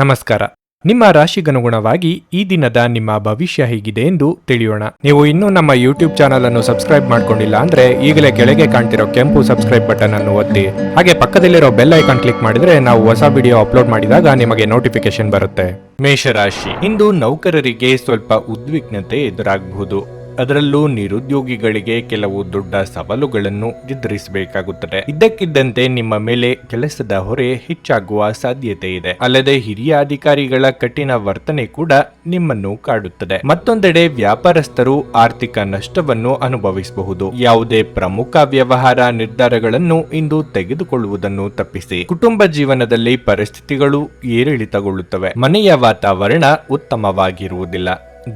ನಮಸ್ಕಾರ. ನಿಮ್ಮ ರಾಶಿಗನುಗುಣವಾಗಿ ಈ ದಿನದ ನಿಮ್ಮ ಭವಿಷ್ಯ ಹೇಗಿದೆ ಎಂದು ತಿಳಿಯೋಣ. ನೀವು ಇನ್ನೂ ನಮ್ಮ ಯೂಟ್ಯೂಬ್ ಚಾನಲ್ ಅನ್ನು ಸಬ್ಸ್ಕ್ರೈಬ್ ಮಾಡ್ಕೊಂಡಿಲ್ಲ ಅಂದ್ರೆ ಈಗಲೇ ಕೆಳಗೆ ಕಾಣ್ತಿರೋ ಕೆಂಪು ಸಬ್ಸ್ಕ್ರೈಬ್ ಬಟನ್ ಅನ್ನು ಒತ್ತಿ. ಹಾಗೆ ಪಕ್ಕದಲ್ಲಿರೋ ಬೆಲ್ ಐಕಾನ್ ಕ್ಲಿಕ್ ಮಾಡಿದ್ರೆ ನಾವು ಹೊಸ ವಿಡಿಯೋ ಅಪ್ಲೋಡ್ ಮಾಡಿದಾಗ ನಿಮಗೆ ನೋಟಿಫಿಕೇಶನ್ ಬರುತ್ತೆ. ಮೇಷರಾಶಿ, ಇಂದು ನೌಕರರಿಗೆ ಸ್ವಲ್ಪ ಉದ್ವಿಗ್ನತೆ ಎದುರಾಗಬಹುದು. ಅದರಲ್ಲೂ ನಿರುದ್ಯೋಗಿಗಳಿಗೆ ಕೆಲವು ದೊಡ್ಡ ಸವಾಲುಗಳನ್ನು ಎದುರಿಸಬೇಕಾಗುತ್ತದೆ. ಇದ್ದಕ್ಕಿದ್ದಂತೆ ನಿಮ್ಮ ಮೇಲೆ ಕೆಲಸದ ಹೊರೆ ಹೆಚ್ಚಾಗುವ ಸಾಧ್ಯತೆ ಇದೆ. ಅಲ್ಲದೆ ಹಿರಿಯ ಅಧಿಕಾರಿಗಳ ಕಠಿಣ ವರ್ತನೆ ಕೂಡ ನಿಮ್ಮನ್ನು ಕಾಡುತ್ತದೆ. ಮತ್ತೊಂದೆಡೆ ವ್ಯಾಪಾರಸ್ಥರು ಆರ್ಥಿಕ ನಷ್ಟವನ್ನು ಅನುಭವಿಸಬಹುದು. ಯಾವುದೇ ಪ್ರಮುಖ ವ್ಯವಹಾರ ನಿರ್ಧಾರಗಳನ್ನು ಇಂದು ತೆಗೆದುಕೊಳ್ಳುವುದನ್ನು ತಪ್ಪಿಸಿ. ಕುಟುಂಬ ಜೀವನದಲ್ಲಿ ಪರಿಸ್ಥಿತಿಗಳು ಏರಿಳಿತಗೊಳ್ಳುತ್ತವೆ. ಮನೆಯ ವಾತಾವರಣ ಉತ್ತಮವಾಗಿರುವುದಿಲ್ಲ.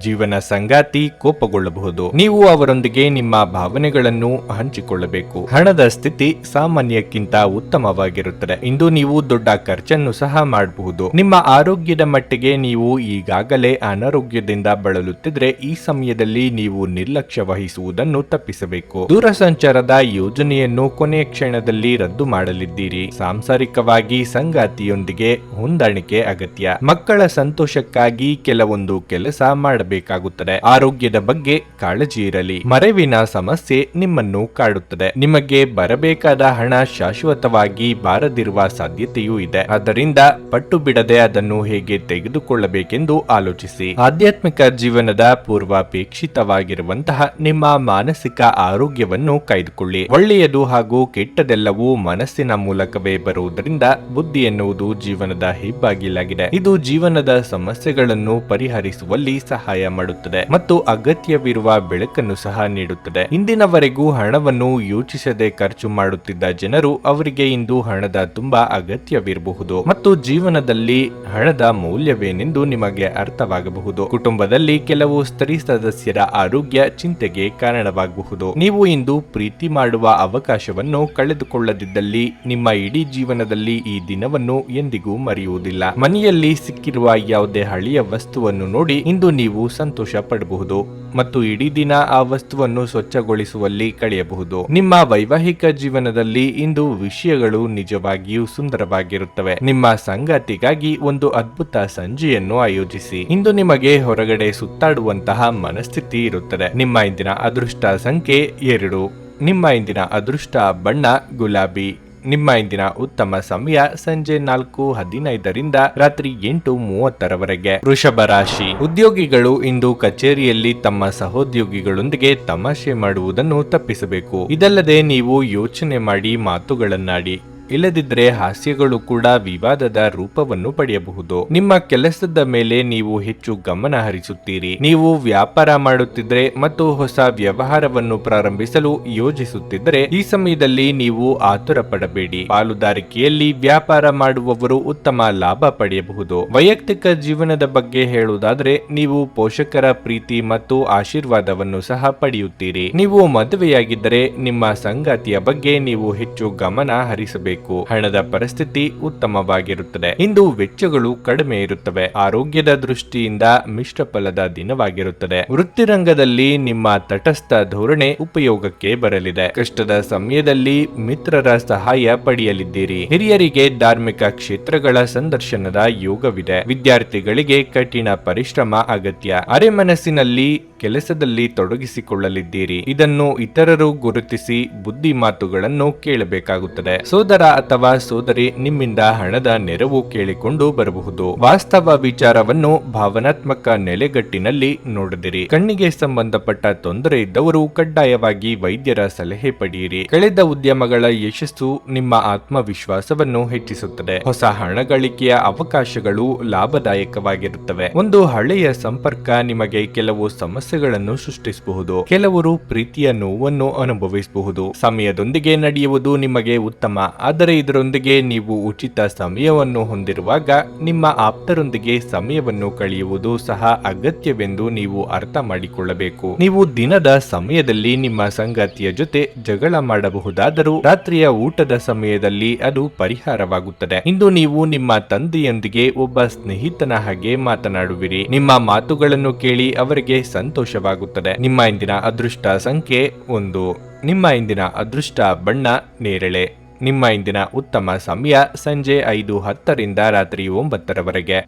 ಜೀವನ ಸಂಗಾತಿ ಕೋಪಗೊಳ್ಳಬಹುದು. ನೀವು ಅವರೊಂದಿಗೆ ನಿಮ್ಮ ಭಾವನೆಗಳನ್ನು ಹಂಚಿಕೊಳ್ಳಬೇಕು. ಹಣದ ಸ್ಥಿತಿ ಸಾಮಾನ್ಯಕ್ಕಿಂತ ಉತ್ತಮವಾಗಿರುತ್ತದೆ. ಇಂದು ನೀವು ದೊಡ್ಡ ಖರ್ಚನ್ನು ಸಹ ಮಾಡಬಹುದು. ನಿಮ್ಮ ಆರೋಗ್ಯದ ಮಟ್ಟಿಗೆ ನೀವು ಈಗಾಗಲೇ ಅನಾರೋಗ್ಯದಿಂದ ಬಳಲುತ್ತಿದ್ರೆ ಈ ಸಮಯದಲ್ಲಿ ನೀವು ನಿರ್ಲಕ್ಷ್ಯ ವಹಿಸುವುದನ್ನು ತಪ್ಪಿಸಬೇಕು. ದೂರಸಂಚಾರದ ಯೋಜನೆಯನ್ನು ಕೊನೆಯ ಕ್ಷಣದಲ್ಲಿ ರದ್ದು ಮಾಡಲಿದ್ದೀರಿ. ಸಾಂಸಾರಿಕವಾಗಿ ಸಂಗಾತಿಯೊಂದಿಗೆ ಹೊಂದಾಣಿಕೆ ಅಗತ್ಯ. ಮಕ್ಕಳ ಸಂತೋಷಕ್ಕಾಗಿ ಕೆಲವೊಂದು ಕೆಲಸ ಮಾಡಬೇಕಾಗುತ್ತದೆ. ಆರೋಗ್ಯದ ಬಗ್ಗೆ ಕಾಳಜಿ ಇರಲಿ. ಮರೆವಿನ ಸಮಸ್ಯೆ ನಿಮ್ಮನ್ನು ಕಾಡುತ್ತದೆ. ನಿಮಗೆ ಬರಬೇಕಾದ ಹಣ ಶಾಶ್ವತವಾಗಿ ಬಾರದಿರುವ ಸಾಧ್ಯತೆಯೂ ಇದೆ. ಆದ್ದರಿಂದ ಪಟ್ಟು ಬಿಡದೆ ಅದನ್ನು ಹೇಗೆ ತೆಗೆದುಕೊಳ್ಳಬೇಕೆಂದು ಆಲೋಚಿಸಿ. ಆಧ್ಯಾತ್ಮಿಕ ಜೀವನದ ಪೂರ್ವಾಪೇಕ್ಷಿತವಾಗಿರುವಂತಹ ನಿಮ್ಮ ಮಾನಸಿಕ ಆರೋಗ್ಯವನ್ನು ಕಾಯ್ದುಕೊಳ್ಳಿ. ಒಳ್ಳೆಯದು ಹಾಗೂ ಕೆಟ್ಟದೆಲ್ಲವೂ ಮನಸ್ಸಿನ ಮೂಲಕವೇ ಬರುವುದರಿಂದ ಬುದ್ಧಿ ಎನ್ನುವುದು ಜೀವನದ ಹೆಬ್ಬಾಗಿಲಾಗಿದೆ. ಇದು ಜೀವನದ ಸಮಸ್ಯೆಗಳನ್ನು ಪರಿಹರಿಸುವಲ್ಲಿ ಸಹಾಯ ಮಾಡುತ್ತದೆ ಮತ್ತು ಅಗತ್ಯವಿರುವ ಬೆಳಕನ್ನು ಸಹ ನೀಡುತ್ತದೆ. ಇಂದಿನವರೆಗೂ ಹಣವನ್ನು ಯೋಚಿಸದೆ ಖರ್ಚು ಮಾಡುತ್ತಿದ್ದ ಜನರು ಅವರಿಗೆ ಇಂದು ಹಣದ ತುಂಬಾ ಅಗತ್ಯವಿರಬಹುದು ಮತ್ತು ಜೀವನದಲ್ಲಿ ಹಣದ ಮೌಲ್ಯವೇನೆಂದು ನಿಮಗೆ ಅರ್ಥವಾಗಬಹುದು. ಕುಟುಂಬದಲ್ಲಿ ಕೆಲವು ಸ್ತ್ರೀ ಸದಸ್ಯರ ಆರೋಗ್ಯ ಚಿಂತೆಗೆ ಕಾರಣವಾಗಬಹುದು. ನೀವು ಇಂದು ಪ್ರೀತಿ ಮಾಡುವ ಅವಕಾಶವನ್ನು ಕಳೆದುಕೊಳ್ಳದಿದ್ದಲ್ಲಿ ನಿಮ್ಮ ಇಡೀ ಜೀವನದಲ್ಲಿ ಈ ದಿನವನ್ನು ಎಂದಿಗೂ ಮರೆಯುವುದಿಲ್ಲ. ಮನೆಯಲ್ಲಿ ಸಿಕ್ಕಿರುವ ಯಾವುದೇ ಹಳೆಯ ವಸ್ತುವನ್ನು ನೋಡಿ ಇಂದು ನೀವು ಸಂತೋಷ ಪಡಬಹುದು ಮತ್ತು ಇಡೀ ದಿನ ಆ ವಸ್ತುವನ್ನು ಸ್ವಚ್ಛಗೊಳಿಸುವಲ್ಲಿ ಕಳೆಯಬಹುದು. ನಿಮ್ಮ ವೈವಾಹಿಕ ಜೀವನದಲ್ಲಿ ಇಂದು ವಿಷಯಗಳು ನಿಜವಾಗಿಯೂ ಸುಂದರವಾಗಿರುತ್ತವೆ. ನಿಮ್ಮ ಸಂಗಾತಿಗಾಗಿ ಒಂದು ಅದ್ಭುತ ಸಂಜೆಯನ್ನು ಆಯೋಜಿಸಿ. ಇಂದು ನಿಮಗೆ ಹೊರಗಡೆ ಸುತ್ತಾಡುವಂತಹ ಮನಸ್ಥಿತಿ ಇರುತ್ತದೆ. ನಿಮ್ಮ ಇಂದಿನ ಅದೃಷ್ಟ ಸಂಖ್ಯೆ 2. ನಿಮ್ಮ ಇಂದಿನ ಅದೃಷ್ಟ ಬಣ್ಣ ಗುಲಾಬಿ. ನಿಮ್ಮ ಇಂದಿನ ಉತ್ತಮ ಸಮಯ ಸಂಜೆ 4:15ರಿಂದ ರಾತ್ರಿ 8:30ರವರೆಗೆ. ವೃಷಭ ರಾಶಿ, ಉದ್ಯೋಗಿಗಳು ಇಂದು ಕಚೇರಿಯಲ್ಲಿ ತಮ್ಮ ಸಹೋದ್ಯೋಗಿಗಳೊಂದಿಗೆ ತಮಾಷೆ ಮಾಡುವುದನ್ನು ತಪ್ಪಿಸಬೇಕು. ಇದಲ್ಲದೆ ನೀವು ಯೋಚನೆ ಮಾಡಿ ಮಾತುಗಳನ್ನಾಡಿ. ಇಲ್ಲದಿದ್ದರೆ ಹಾಸ್ಯಗಳು ಕೂಡ ವಿವಾದದ ರೂಪವನ್ನು ಪಡೆಯಬಹುದು. ನಿಮ್ಮ ಕೆಲಸದ ಮೇಲೆ ನೀವು ಹೆಚ್ಚು ಗಮನ ಹರಿಸುತ್ತೀರಿ. ನೀವು ವ್ಯಾಪಾರ ಮಾಡುತ್ತಿದ್ದರೆ ಮತ್ತು ಹೊಸ ವ್ಯವಹಾರವನ್ನು ಪ್ರಾರಂಭಿಸಲು ಯೋಜಿಸುತ್ತಿದ್ದರೆ ಈ ಸಮಯದಲ್ಲಿ ನೀವು ಆತುರ ಪಡಬೇಡಿ. ಪಾಲುದಾರಿಕೆಯಲ್ಲಿ ವ್ಯಾಪಾರ ಮಾಡುವವರು ಉತ್ತಮ ಲಾಭ ಪಡೆಯಬಹುದು. ವೈಯಕ್ತಿಕ ಜೀವನದ ಬಗ್ಗೆ ಹೇಳುವುದಾದರೆ ನೀವು ಪೋಷಕರ ಪ್ರೀತಿ ಮತ್ತು ಆಶೀರ್ವಾದವನ್ನು ಸಹ ಪಡೆಯುತ್ತೀರಿ. ನೀವು ಮದುವೆಯಾಗಿದ್ದರೆ ನಿಮ್ಮ ಸಂಗಾತಿಯ ಬಗ್ಗೆ ನೀವು ಹೆಚ್ಚು ಗಮನ ಹರಿಸಬೇಕು. ಹಣದ ಪರಿಸ್ಥಿತಿ ಉತ್ತಮವಾಗಿರುತ್ತದೆ. ಇಂದು ವೆಚ್ಚಗಳು ಕಡಿಮೆ ಇರುತ್ತವೆ. ಆರೋಗ್ಯದ ದೃಷ್ಟಿಯಿಂದ ಮಿಶ್ರ ಫಲದ ದಿನವಾಗಿರುತ್ತದೆ. ವೃತ್ತಿರಂಗದಲ್ಲಿ ನಿಮ್ಮ ತಟಸ್ಥ ಧೋರಣೆ ಉಪಯೋಗಕ್ಕೆ ಬರಲಿದೆ. ಕಷ್ಟದ ಸಮಯದಲ್ಲಿ ಮಿತ್ರರ ಸಹಾಯ ಪಡೆಯಲಿದ್ದೀರಿ. ಹಿರಿಯರಿಗೆ ಧಾರ್ಮಿಕ ಕ್ಷೇತ್ರಗಳ ಸಂದರ್ಶನದ ಯೋಗವಿದೆ. ವಿದ್ಯಾರ್ಥಿಗಳಿಗೆ ಕಠಿಣ ಪರಿಶ್ರಮ ಅಗತ್ಯ. ಅರೆಮನಸ್ಸಿನಲ್ಲಿ ಕೆಲಸದಲ್ಲಿ ತೊಡಗಿಸಿಕೊಳ್ಳಲಿದ್ದೀರಿ. ಇದನ್ನು ಇತರರು ಗುರುತಿಸಿ ಬುದ್ಧಿ ಮಾತುಗಳನ್ನು ಕೇಳಬೇಕಾಗುತ್ತದೆ. ಸೋದರ ಅಥವಾ ಸೋದರಿ ನಿಮ್ಮಿಂದ ಹಣದ ನೆರವು ಕೇಳಿಕೊಂಡು ಬರಬಹುದು. ವಾಸ್ತವ ವಿಚಾರವನ್ನು ಭಾವನಾತ್ಮಕ ನೆಲೆಗಟ್ಟಿನಲ್ಲಿ ನೋಡಿದಿರಿ. ಕಣ್ಣಿಗೆ ಸಂಬಂಧಪಟ್ಟ ತೊಂದರೆ ಇದ್ದವರು ಕಡ್ಡಾಯವಾಗಿ ವೈದ್ಯರ ಸಲಹೆ ಪಡೆಯಿರಿ. ಕಳೆದ ಉದ್ಯಮಗಳ ಯಶಸ್ಸು ನಿಮ್ಮ ಆತ್ಮವಿಶ್ವಾಸವನ್ನು ಹೆಚ್ಚಿಸುತ್ತದೆ. ಹೊಸ ಹಣ ಗಳಿಕೆಯ ಅವಕಾಶಗಳು ಲಾಭದಾಯಕವಾಗಿರುತ್ತವೆ. ಒಂದು ಹಳೆಯ ಸಂಪರ್ಕ ನಿಮಗೆ ಕೆಲವು ಸಮಸ್ಯೆಗಳನ್ನು ಸೃಷ್ಟಿಸಬಹುದು. ಕೆಲವರು ಪ್ರೀತಿಯ ನೋವನ್ನು ಅನುಭವಿಸಬಹುದು. ಸಮಯದೊಂದಿಗೆ ನಡೆಯುವುದು ನಿಮಗೆ ಉತ್ತಮ. ಆದರೆ ಇದರೊಂದಿಗೆ ನೀವು ಉಚಿತ ಸಮಯವನ್ನು ಹೊಂದಿರುವಾಗ ನಿಮ್ಮ ಆಪ್ತರೊಂದಿಗೆ ಸಮಯವನ್ನು ಕಳೆಯುವುದು ಸಹ ಅಗತ್ಯವೆಂದು ನೀವು ಅರ್ಥ ಮಾಡಿಕೊಳ್ಳಬೇಕು. ನೀವು ದಿನದ ಸಮಯದಲ್ಲಿ ನಿಮ್ಮ ಸಂಗಾತಿಯ ಜೊತೆ ಜಗಳ ಮಾಡಬಹುದಾದರೂ ರಾತ್ರಿಯ ಊಟದ ಸಮಯದಲ್ಲಿ ಅದು ಪರಿಹಾರವಾಗುತ್ತದೆ. ಇಂದು ನೀವು ನಿಮ್ಮ ತಂದೆಯೊಂದಿಗೆ ಒಬ್ಬ ಸ್ನೇಹಿತನ ಹಾಗೆ ಮಾತನಾಡುವಿರಿ. ನಿಮ್ಮ ಮಾತುಗಳನ್ನು ಕೇಳಿ ಅವರಿಗೆ ಸಂತೋಷವಾಗುತ್ತದೆ. ನಿಮ್ಮ ಇಂದಿನ ಅದೃಷ್ಟ ಸಂಖ್ಯೆ 1. ನಿಮ್ಮ ಇಂದಿನ ಅದೃಷ್ಟ ಬಣ್ಣ ನೇರಳೆ. ನಿಮ್ಮ ಇಂದಿನ ಉತ್ತಮ ಸಮಯ ಸಂಜೆ 5:10ರಿಂದ ರಾತ್ರಿ 9ರವರೆಗೆ.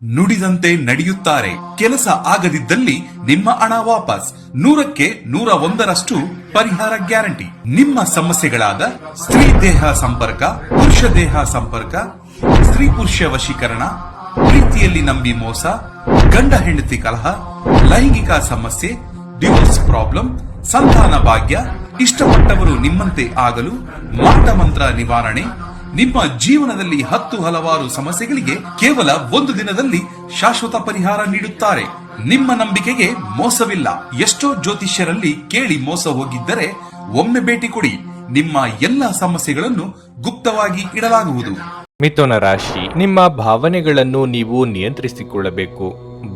ನುಡಿದಂತೆ ನಡೆಯುತ್ತಾರೆ. ಕೆಲಸ ಆಗದಿದ್ದಲ್ಲಿ ನಿಮ್ಮ ಹಣ ವಾಪಸ್. 100ಕ್ಕೆ 101ರಷ್ಟು ಪರಿಹಾರ ಗ್ಯಾರಂಟಿ. ನಿಮ್ಮ ಸಮಸ್ಯೆಗಳಾದ ಸ್ತ್ರೀ ದೇಹ ಸಂಪರ್ಕ, ಪುರುಷ ದೇಹ ಸಂಪರ್ಕ, ಸ್ತ್ರೀ ಪುರುಷ ವಶೀಕರಣ, ಪ್ರೀತಿಯಲ್ಲಿ ನಂಬಿ ಮೋಸ, ಗಂಡ ಹೆಂಡತಿ ಕಲಹ, ಲೈಂಗಿಕ ಸಮಸ್ಯೆ, ಡಿವೋರ್ಸ್ ಪ್ರಾಬ್ಲಮ್, ಸಂತಾನ ಭಾಗ್ಯ, ಇಷ್ಟಪಟ್ಟವರು ನಿಮ್ಮಂತೆ ಆಗಲು, ಮಾಟ ಮಂತ್ರ ನಿವಾರಣೆ, ನಿಮ್ಮ ಜೀವನದಲ್ಲಿ 10 ಹಲವಾರು ಸಮಸ್ಯೆಗಳಿಗೆ ಕೇವಲ 1 ದಿನದಲ್ಲಿ ಶಾಶ್ವತ ಪರಿಹಾರ ನೀಡುತ್ತಾರೆ. ನಿಮ್ಮ ನಂಬಿಕೆಗೆ ಮೋಸವಿಲ್ಲ. ಎಷ್ಟೋ ಜ್ಯೋತಿಷ್ಯರಲ್ಲಿ ಕೇಳಿ ಮೋಸ ಹೋಗಿದ್ದರೆ ಒಮ್ಮೆ ಭೇಟಿ ಕೊಡಿ. ನಿಮ್ಮ ಎಲ್ಲ ಸಮಸ್ಯೆಗಳನ್ನು ಗುಪ್ತವಾಗಿ ಇಡಲಾಗುವುದು. ಮಿಥುನ ರಾಶಿ, ನಿಮ್ಮ ಭಾವನೆಗಳನ್ನು ನೀವು ನಿಯಂತ್ರಿಸಿಕೊಳ್ಳಬೇಕು.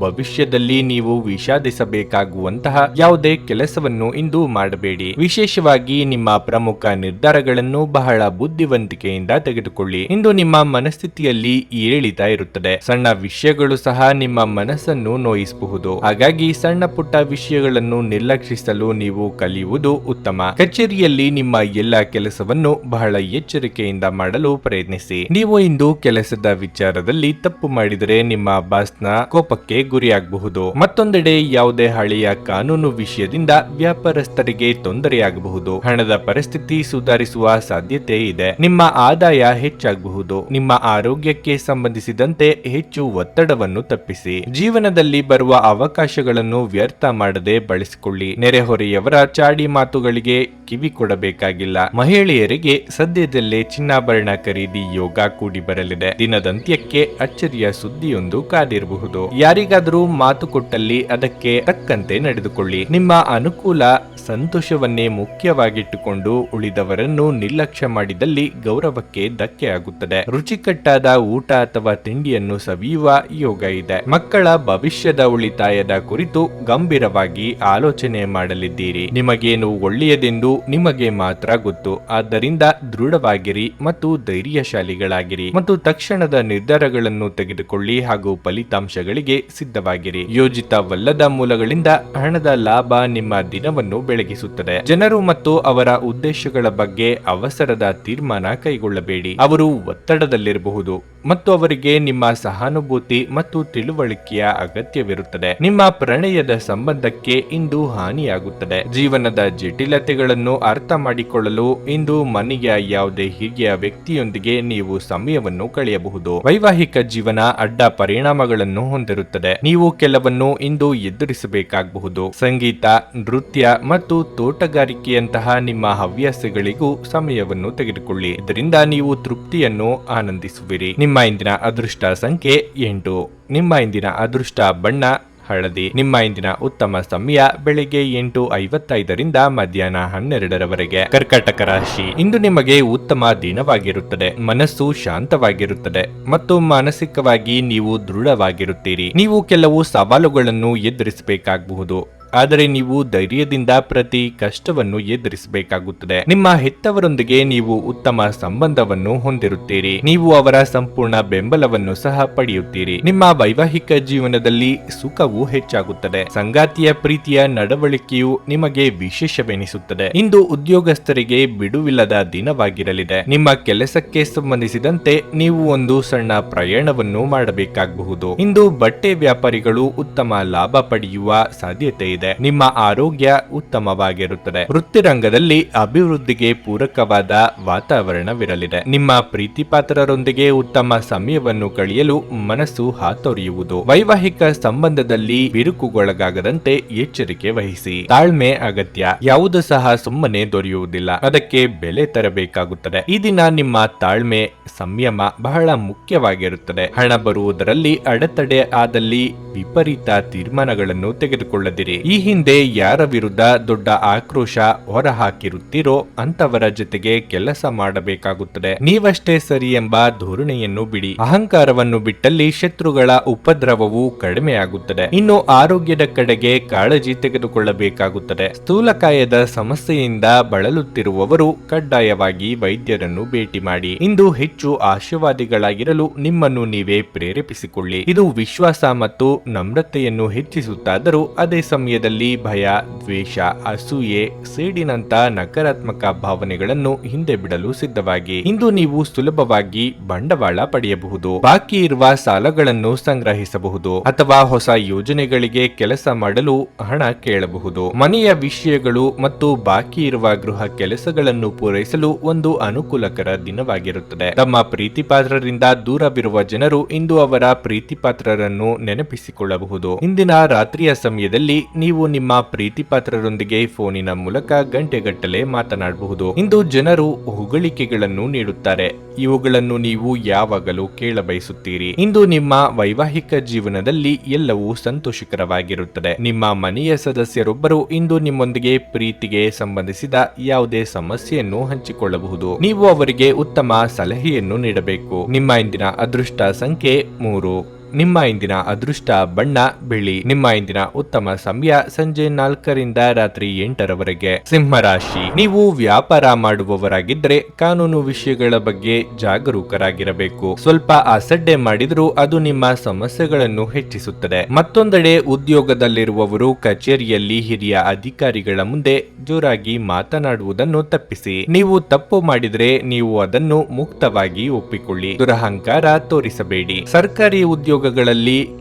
ಭವಿಷ್ಯದಲ್ಲಿ ನೀವು ವಿಷಾದಿಸಬೇಕಾಗುವಂತಹ ಯಾವುದೇ ಕೆಲಸವನ್ನು ಇಂದು ಮಾಡಬೇಡಿ. ವಿಶೇಷವಾಗಿ ನಿಮ್ಮ ಪ್ರಮುಖ ನಿರ್ಧಾರಗಳನ್ನು ಬಹಳ ಬುದ್ಧಿವಂತಿಕೆಯಿಂದ ತೆಗೆದುಕೊಳ್ಳಿ. ಇಂದು ನಿಮ್ಮ ಮನಸ್ಥಿತಿಯಲ್ಲಿ ಏರಿಳಿತ ಇರುತ್ತದೆ. ಸಣ್ಣ ವಿಷಯಗಳು ಸಹ ನಿಮ್ಮ ಮನಸ್ಸನ್ನು ನೋಯಿಸಬಹುದು. ಹಾಗಾಗಿ ಸಣ್ಣ ಪುಟ್ಟ ವಿಷಯಗಳನ್ನು ನಿರ್ಲಕ್ಷಿಸಲು ನೀವು ಕಲಿಯುವುದು ಉತ್ತಮ. ಕಚೇರಿಯಲ್ಲಿ ನಿಮ್ಮ ಎಲ್ಲ ಕೆಲಸವನ್ನು ಬಹಳ ಎಚ್ಚರಿಕೆಯಿಂದ ಮಾಡಲು ಪ್ರಯತ್ನಿಸಿ. ನೀವು ಇಂದು ಕೆಲಸದ ವಿಚಾರದಲ್ಲಿ ತಪ್ಪು ಮಾಡಿದರೆ ನಿಮ್ಮ ಬಾಸ್ನ ಕೋಪಕ್ಕೆ ಗುರಿಯಾಗಬಹುದು. ಮತ್ತೊಂದೆಡೆ ಯಾವುದೇ ಹಳೆಯ ಕಾನೂನು ವಿಷಯದಿಂದ ವ್ಯಾಪಾರಸ್ಥರಿಗೆ ತೊಂದರೆಯಾಗಬಹುದು. ಹಣದ ಪರಿಸ್ಥಿತಿ ಸುಧಾರಿಸುವ ಸಾಧ್ಯತೆ ಇದೆ. ನಿಮ್ಮ ಆದಾಯ ಹೆಚ್ಚಾಗಬಹುದು. ನಿಮ್ಮ ಆರೋಗ್ಯಕ್ಕೆ ಸಂಬಂಧಿಸಿದಂತೆ ಹೆಚ್ಚು ಒತ್ತಡವನ್ನು ತಪ್ಪಿಸಿ. ಜೀವನದಲ್ಲಿ ಬರುವ ಅವಕಾಶಗಳನ್ನು ವ್ಯರ್ಥ ಮಾಡದೆ ಬಳಸಿಕೊಳ್ಳಿ. ನೆರೆಹೊರೆಯವರ ಚಾಡಿ ಮಾತುಗಳಿಗೆ ಕಿವಿ ಕೊಡಬೇಕಾಗಿಲ್ಲ. ಮಹಿಳೆಯರಿಗೆ ಸದ್ಯದಲ್ಲೇ ಚಿನ್ನಾಭರಣ ಖರೀದಿ ಯೋಗ ಕೂಡಿ ಬರಲಿದೆ. ದಿನದಂತ್ಯಕ್ಕೆ ಅಚ್ಚರಿಯ ಸುದ್ದಿಯೊಂದು ಕಾದಿರಬಹುದು. ಯಾರಿಗಾದರೂ ಮಾತು ಕೊಟ್ಟಲ್ಲಿ ಅದಕ್ಕೆ ತಕ್ಕಂತೆ ನಡೆದುಕೊಳ್ಳಿ. ನಿಮ್ಮ ಅನುಕೂಲ ಸಂತೋಷವನ್ನೇ ಮುಖ್ಯವಾಗಿಟ್ಟುಕೊಂಡು ಉಳಿದವರನ್ನು ನಿರ್ಲಕ್ಷ್ಯ ಮಾಡಿದಲ್ಲಿ ಗೌರವಕ್ಕೆ ಧಕ್ಕೆ ಆಗುತ್ತದೆ. ರುಚಿಕಟ್ಟಾದ ಊಟ ಅಥವಾ ತಿಂಡಿಯನ್ನು ಸವಿಯುವ ಯೋಗ ಇದೆ. ಮಕ್ಕಳ ಭವಿಷ್ಯದ ಉಳಿತಾಯದ ಕುರಿತು ಗಂಭೀರವಾಗಿ ಆಲೋಚನೆ ಮಾಡಲಿದ್ದೀರಿ. ನಿಮಗೇನು ಒಳ್ಳೆಯದೆಂದು ನಿಮಗೆ ಮಾತ್ರ ಗೊತ್ತು. ಆದ್ದರಿಂದ ದೃಢವಾಗಿರಿ ಮತ್ತು ಧೈರ್ಯಶಾಲಿಗಳಾಗಿರಿ ಮತ್ತು ತಕ್ಷಣದ ನಿರ್ಧಾರಗಳನ್ನು ತೆಗೆದುಕೊಳ್ಳಿ ಹಾಗೂ ಫಲಿತಾಂಶಗಳಿಗೆ ಸಿದ್ಧವಾಗಿರಿ. ಯೋಜಿತವಲ್ಲದ ಮೂಲಗಳಿಂದ ಹಣದ ಲಾಭ ನಿಮ್ಮ ದಿನವನ್ನು ಬೆಳಗಿಸುತ್ತದೆ. ಜನರು ಮತ್ತು ಅವರ ಉದ್ದೇಶಗಳ ಬಗ್ಗೆ ಅವಸರದ ತೀರ್ಮಾನ ಕೈಗೊಳ್ಳಬೇಡಿ. ಅವರು ಒತ್ತಡದಲ್ಲಿರಬಹುದು ಮತ್ತು ಅವರಿಗೆ ನಿಮ್ಮ ಸಹಾನುಭೂತಿ ಮತ್ತು ತಿಳುವಳಿಕೆಯ ಅಗತ್ಯವಿರುತ್ತದೆ. ನಿಮ್ಮ ಪ್ರಣಯದ ಸಂಬಂಧಕ್ಕೆ ಇಂದು ಹಾನಿಯಾಗುತ್ತದೆ. ಜೀವನದ ಜಟಿಲತೆಗಳನ್ನು ಅರ್ಥ ಮಾಡಿಕೊಳ್ಳಲು ಇಂದು ಮನೆಯ ಯಾವುದೇ ಹಿರಿಯ ವ್ಯಕ್ತಿಯೊಂದಿಗೆ ನೀವು ಸಮಯವನ್ನು ಕಳೆಯಬಹುದು. ವೈವಾಹಿಕ ಜೀವನ ಅಡ್ಡ ಪರಿಣಾಮಗಳನ್ನು ಹೊಂದಿರುತ್ತದೆ. ನೀವು ಕೆಲವನ್ನು ಇಂದು ಎದುರಿಸಬೇಕಾಗಬಹುದು. ಸಂಗೀತ, ನೃತ್ಯ ಮತ್ತು ತೋಟಗಾರಿಕೆಯಂತಹ ನಿಮ್ಮ ಹವ್ಯಾಸಗಳಿಗೂ ಸಮಯವನ್ನು ತೆಗೆದುಕೊಳ್ಳಿ. ಇದರಿಂದ ನೀವು ತೃಪ್ತಿಯನ್ನು ಆನಂದಿಸುವಿರಿ. ನಿಮ್ಮ ಇಂದಿನ ಅದೃಷ್ಟ ಸಂಖ್ಯೆ 8. ನಿಮ್ಮ ಇಂದಿನ ಅದೃಷ್ಟ ಬಣ್ಣ ಹಳದಿ. ನಿಮ್ಮ ಇಂದಿನ ಉತ್ತಮ ಸಮಯ ಬೆಳಿಗ್ಗೆ 8:55ರಿಂದ ಮಧ್ಯಾಹ್ನ 12ರವರೆಗೆ. ಕರ್ಕಾಟಕ ರಾಶಿ, ಇಂದು ನಿಮಗೆ ಉತ್ತಮ ದಿನವಾಗಿರುತ್ತದೆ. ಮನಸ್ಸು ಶಾಂತವಾಗಿರುತ್ತದೆ ಮತ್ತು ಮಾನಸಿಕವಾಗಿ ನೀವು ದೃಢವಾಗಿರುತ್ತೀರಿ. ನೀವು ಕೆಲವು ಸವಾಲುಗಳನ್ನು ಎದುರಿಸಬೇಕಾಗಬಹುದು. ಆದರೆ ನೀವು ಧೈರ್ಯದಿಂದ ಪ್ರತಿ ಕಷ್ಟವನ್ನು ಎದುರಿಸಬೇಕಾಗುತ್ತದೆ. ನಿಮ್ಮ ಹೆತ್ತವರೊಂದಿಗೆ ನೀವು ಉತ್ತಮ ಸಂಬಂಧವನ್ನು ಹೊಂದಿರುತ್ತೀರಿ. ನೀವು ಅವರ ಸಂಪೂರ್ಣ ಬೆಂಬಲವನ್ನು ಸಹ ಪಡೆಯುತ್ತೀರಿ. ನಿಮ್ಮ ವೈವಾಹಿಕ ಜೀವನದಲ್ಲಿ ಸುಖವು ಹೆಚ್ಚಾಗುತ್ತದೆ. ಸಂಗಾತಿಯ ಪ್ರೀತಿಯ ನಡವಳಿಕೆಯು ನಿಮಗೆ ವಿಶೇಷವೆನಿಸುತ್ತದೆ. ಇಂದು ಉದ್ಯೋಗಸ್ಥರಿಗೆ ಬಿಡುವಿಲ್ಲದ ದಿನವಾಗಿರಲಿದೆ. ನಿಮ್ಮ ಕೆಲಸಕ್ಕೆ ಸಂಬಂಧಿಸಿದಂತೆ ನೀವು ಒಂದು ಸಣ್ಣ ಪ್ರಯಾಣವನ್ನು ಮಾಡಬೇಕಾಗಬಹುದು. ಇಂದು ಬಟ್ಟೆ ವ್ಯಾಪಾರಿಗಳು ಉತ್ತಮ ಲಾಭ ಪಡೆಯುವ ಸಾಧ್ಯತೆ ಇದೆ. ನಿಮ್ಮ ಆರೋಗ್ಯ ಉತ್ತಮವಾಗಿರುತ್ತದೆ. ವೃತ್ತಿರಂಗದಲ್ಲಿ ಅಭಿವೃದ್ಧಿಗೆ ಪೂರಕವಾದ ವಾತಾವರಣವಿರಲಿದೆ. ನಿಮ್ಮ ಪ್ರೀತಿಪಾತ್ರರೊಂದಿಗೆ ಉತ್ತಮ ಸಮಯವನ್ನು ಕಳೆಯಲು ಮನಸ್ಸು ಹಾತೊರೆಯುವುದು. ವೈವಾಹಿಕ ಸಂಬಂಧದಲ್ಲಿ ಬಿರುಕುಗೊಳಗಾಗದಂತೆ ಎಚ್ಚರಿಕೆ ವಹಿಸಿ. ತಾಳ್ಮೆ ಅಗತ್ಯ. ಯಾವುದು ಸಹ ಸುಮ್ಮನೆ ದೊರೆಯುವುದಿಲ್ಲ. ಅದಕ್ಕೆ ಬೆಲೆ ತರಬೇಕಾಗುತ್ತದೆ. ಈ ದಿನ ನಿಮ್ಮ ತಾಳ್ಮೆ, ಸಂಯಮ ಬಹಳ ಮುಖ್ಯವಾಗಿರುತ್ತದೆ. ಹಣ ಬರುವುದರಲ್ಲಿ ಅಡೆತಡೆ ಆದಲ್ಲಿ ವಿಪರೀತ ತೀರ್ಮಾನಗಳನ್ನು ತೆಗೆದುಕೊಳ್ಳದಿರಿ. ಈ ಹಿಂದೆ ಯಾರ ವಿರುದ್ಧ ದೊಡ್ಡ ಆಕ್ರೋಶ ಹೊರಹಾಕಿರುತ್ತೀರೋ ಅಂತವರ ಜೊತೆಗೆ ಕೆಲಸ ಮಾಡಬೇಕಾಗುತ್ತದೆ. ನೀವಷ್ಟೇ ಸರಿ ಎಂಬ ಧೋರಣೆಯನ್ನು ಬಿಡಿ. ಅಹಂಕಾರವನ್ನು ಬಿಟ್ಟಲ್ಲಿ ಶತ್ರುಗಳ ಉಪದ್ರವವು ಕಡಿಮೆಯಾಗುತ್ತದೆ. ಇನ್ನು ಆರೋಗ್ಯದ ಕಡೆಗೆ ಕಾಳಜಿ ತೆಗೆದುಕೊಳ್ಳಬೇಕಾಗುತ್ತದೆ. ಸ್ಥೂಲಕಾಯದ ಸಮಸ್ಯೆಯಿಂದ ಬಳಲುತ್ತಿರುವವರು ಕಡ್ಡಾಯವಾಗಿ ವೈದ್ಯರನ್ನು ಭೇಟಿ ಮಾಡಿ. ಇಂದು ಹೆಚ್ಚು ಆಶಾವಾದಿಗಳಾಗಿರಲು ನಿಮ್ಮನ್ನು ನೀವೇ ಪ್ರೇರೇಪಿಸಿಕೊಳ್ಳಿ. ಇದು ವಿಶ್ವಾಸ ಮತ್ತು ನಮ್ರತೆಯನ್ನು ಹೆಚ್ಚಿಸುತ್ತಾದರೂ ಅದೇ ಸಮಯದಲ್ಲಿ ಸಮಯದಲ್ಲಿ ಭಯ, ದ್ವೇಷ, ಅಸೂಯೆ, ಸೇಡಿನಂತ ನಕಾರಾತ್ಮಕ ಭಾವನೆಗಳನ್ನು ಹಿಂದೆ ಬಿಡಲು ಸಿದ್ಧವಾಗಿ. ಇಂದು ನೀವು ಸುಲಭವಾಗಿ ಬಂಡವಾಳ ಪಡೆಯಬಹುದು, ಬಾಕಿ ಇರುವ ಸಾಲಗಳನ್ನು ಸಂಗ್ರಹಿಸಬಹುದು ಅಥವಾ ಹೊಸ ಯೋಜನೆಗಳಿಗೆ ಕೆಲಸ ಮಾಡಲು ಹಣ ಕೇಳಬಹುದು. ಮನೆಯ ವಿಷಯಗಳು ಮತ್ತು ಬಾಕಿ ಇರುವ ಗೃಹ ಕೆಲಸಗಳನ್ನು ಪೂರೈಸಲು ಒಂದು ಅನುಕೂಲಕರ ದಿನವಾಗಿರುತ್ತದೆ. ತಮ್ಮ ಪ್ರೀತಿಪಾತ್ರರಿಂದ ದೂರವಿರುವ ಜನರು ಇಂದು ಅವರ ಪ್ರೀತಿಪಾತ್ರರನ್ನು ನೆನಪಿಸಿಕೊಳ್ಳಬಹುದು. ಇಂದಿನ ರಾತ್ರಿಯ ಸಮಯದಲ್ಲಿ ನೀವು ನಿಮ್ಮ ಪ್ರೀತಿಪಾತ್ರರೊಂದಿಗೆ ಫೋನಿನ ಮೂಲಕ ಗಂಟೆಗಟ್ಟಲೆ ಮಾತನಾಡಬಹುದು. ಇಂದು ಜನರು ಹೊಗಳಿಕೆಗಳನ್ನು ನೀಡುತ್ತಾರೆ, ಇವುಗಳನ್ನು ನೀವು ಯಾವಾಗಲೂ ಕೇಳಬಯಸುತ್ತೀರಿ. ಇಂದು ನಿಮ್ಮ ವೈವಾಹಿಕ ಜೀವನದಲ್ಲಿ ಎಲ್ಲವೂ ಸಂತೋಷಕರವಾಗಿರುತ್ತದೆ. ನಿಮ್ಮ ಮನೆಯ ಸದಸ್ಯರೊಬ್ಬರು ಇಂದು ನಿಮ್ಮೊಂದಿಗೆ ಪ್ರೀತಿಗೆ ಸಂಬಂಧಿಸಿದ ಯಾವುದೇ ಸಮಸ್ಯೆಯನ್ನು ಹಂಚಿಕೊಳ್ಳಬಹುದು. ನೀವು ಅವರಿಗೆ ಉತ್ತಮ ಸಲಹೆಯನ್ನು ನೀಡಬೇಕು. ನಿಮ್ಮ ಇಂದಿನ ಅದೃಷ್ಟ ಸಂಖ್ಯೆ 3. ನಿಮ್ಮ ಇಂದಿನ ಅದೃಷ್ಟ ಬಣ್ಣ ಬಿಳಿ. ನಿಮ್ಮ ಇಂದಿನ ಉತ್ತಮ ಸಮಯ ಸಂಜೆ 4ರಿಂದ ರಾತ್ರಿ 8ರವರೆಗೆ. ಸಿಂಹರಾಶಿ, ನೀವು ವ್ಯಾಪಾರ ಮಾಡುವವರಾಗಿದ್ದರೆ ಕಾನೂನು ವಿಷಯಗಳ ಬಗ್ಗೆ ಜಾಗರೂಕರಾಗಿರಬೇಕು. ಸ್ವಲ್ಪ ಅಸಡ್ಡೆ ಮಾಡಿದರೂ ಅದು ನಿಮ್ಮ ಸಮಸ್ಯೆಗಳನ್ನು ಹೆಚ್ಚಿಸುತ್ತದೆ. ಮತ್ತೊಂದೆಡೆ ಉದ್ಯೋಗದಲ್ಲಿರುವವರು ಕಚೇರಿಯಲ್ಲಿ ಹಿರಿಯ ಅಧಿಕಾರಿಗಳ ಮುಂದೆ ಜೋರಾಗಿ ಮಾತನಾಡುವುದನ್ನು ತಪ್ಪಿಸಿ. ನೀವು ತಪ್ಪು ಮಾಡಿದರೆ ನೀವು ಅದನ್ನು ಮುಕ್ತವಾಗಿ ಒಪ್ಪಿಕೊಳ್ಳಿ. ದುರಹಂಕಾರ ತೋರಿಸಬೇಡಿ. ಸರ್ಕಾರಿ ಉದ್ಯೋಗಗಳಲ್ಲಿ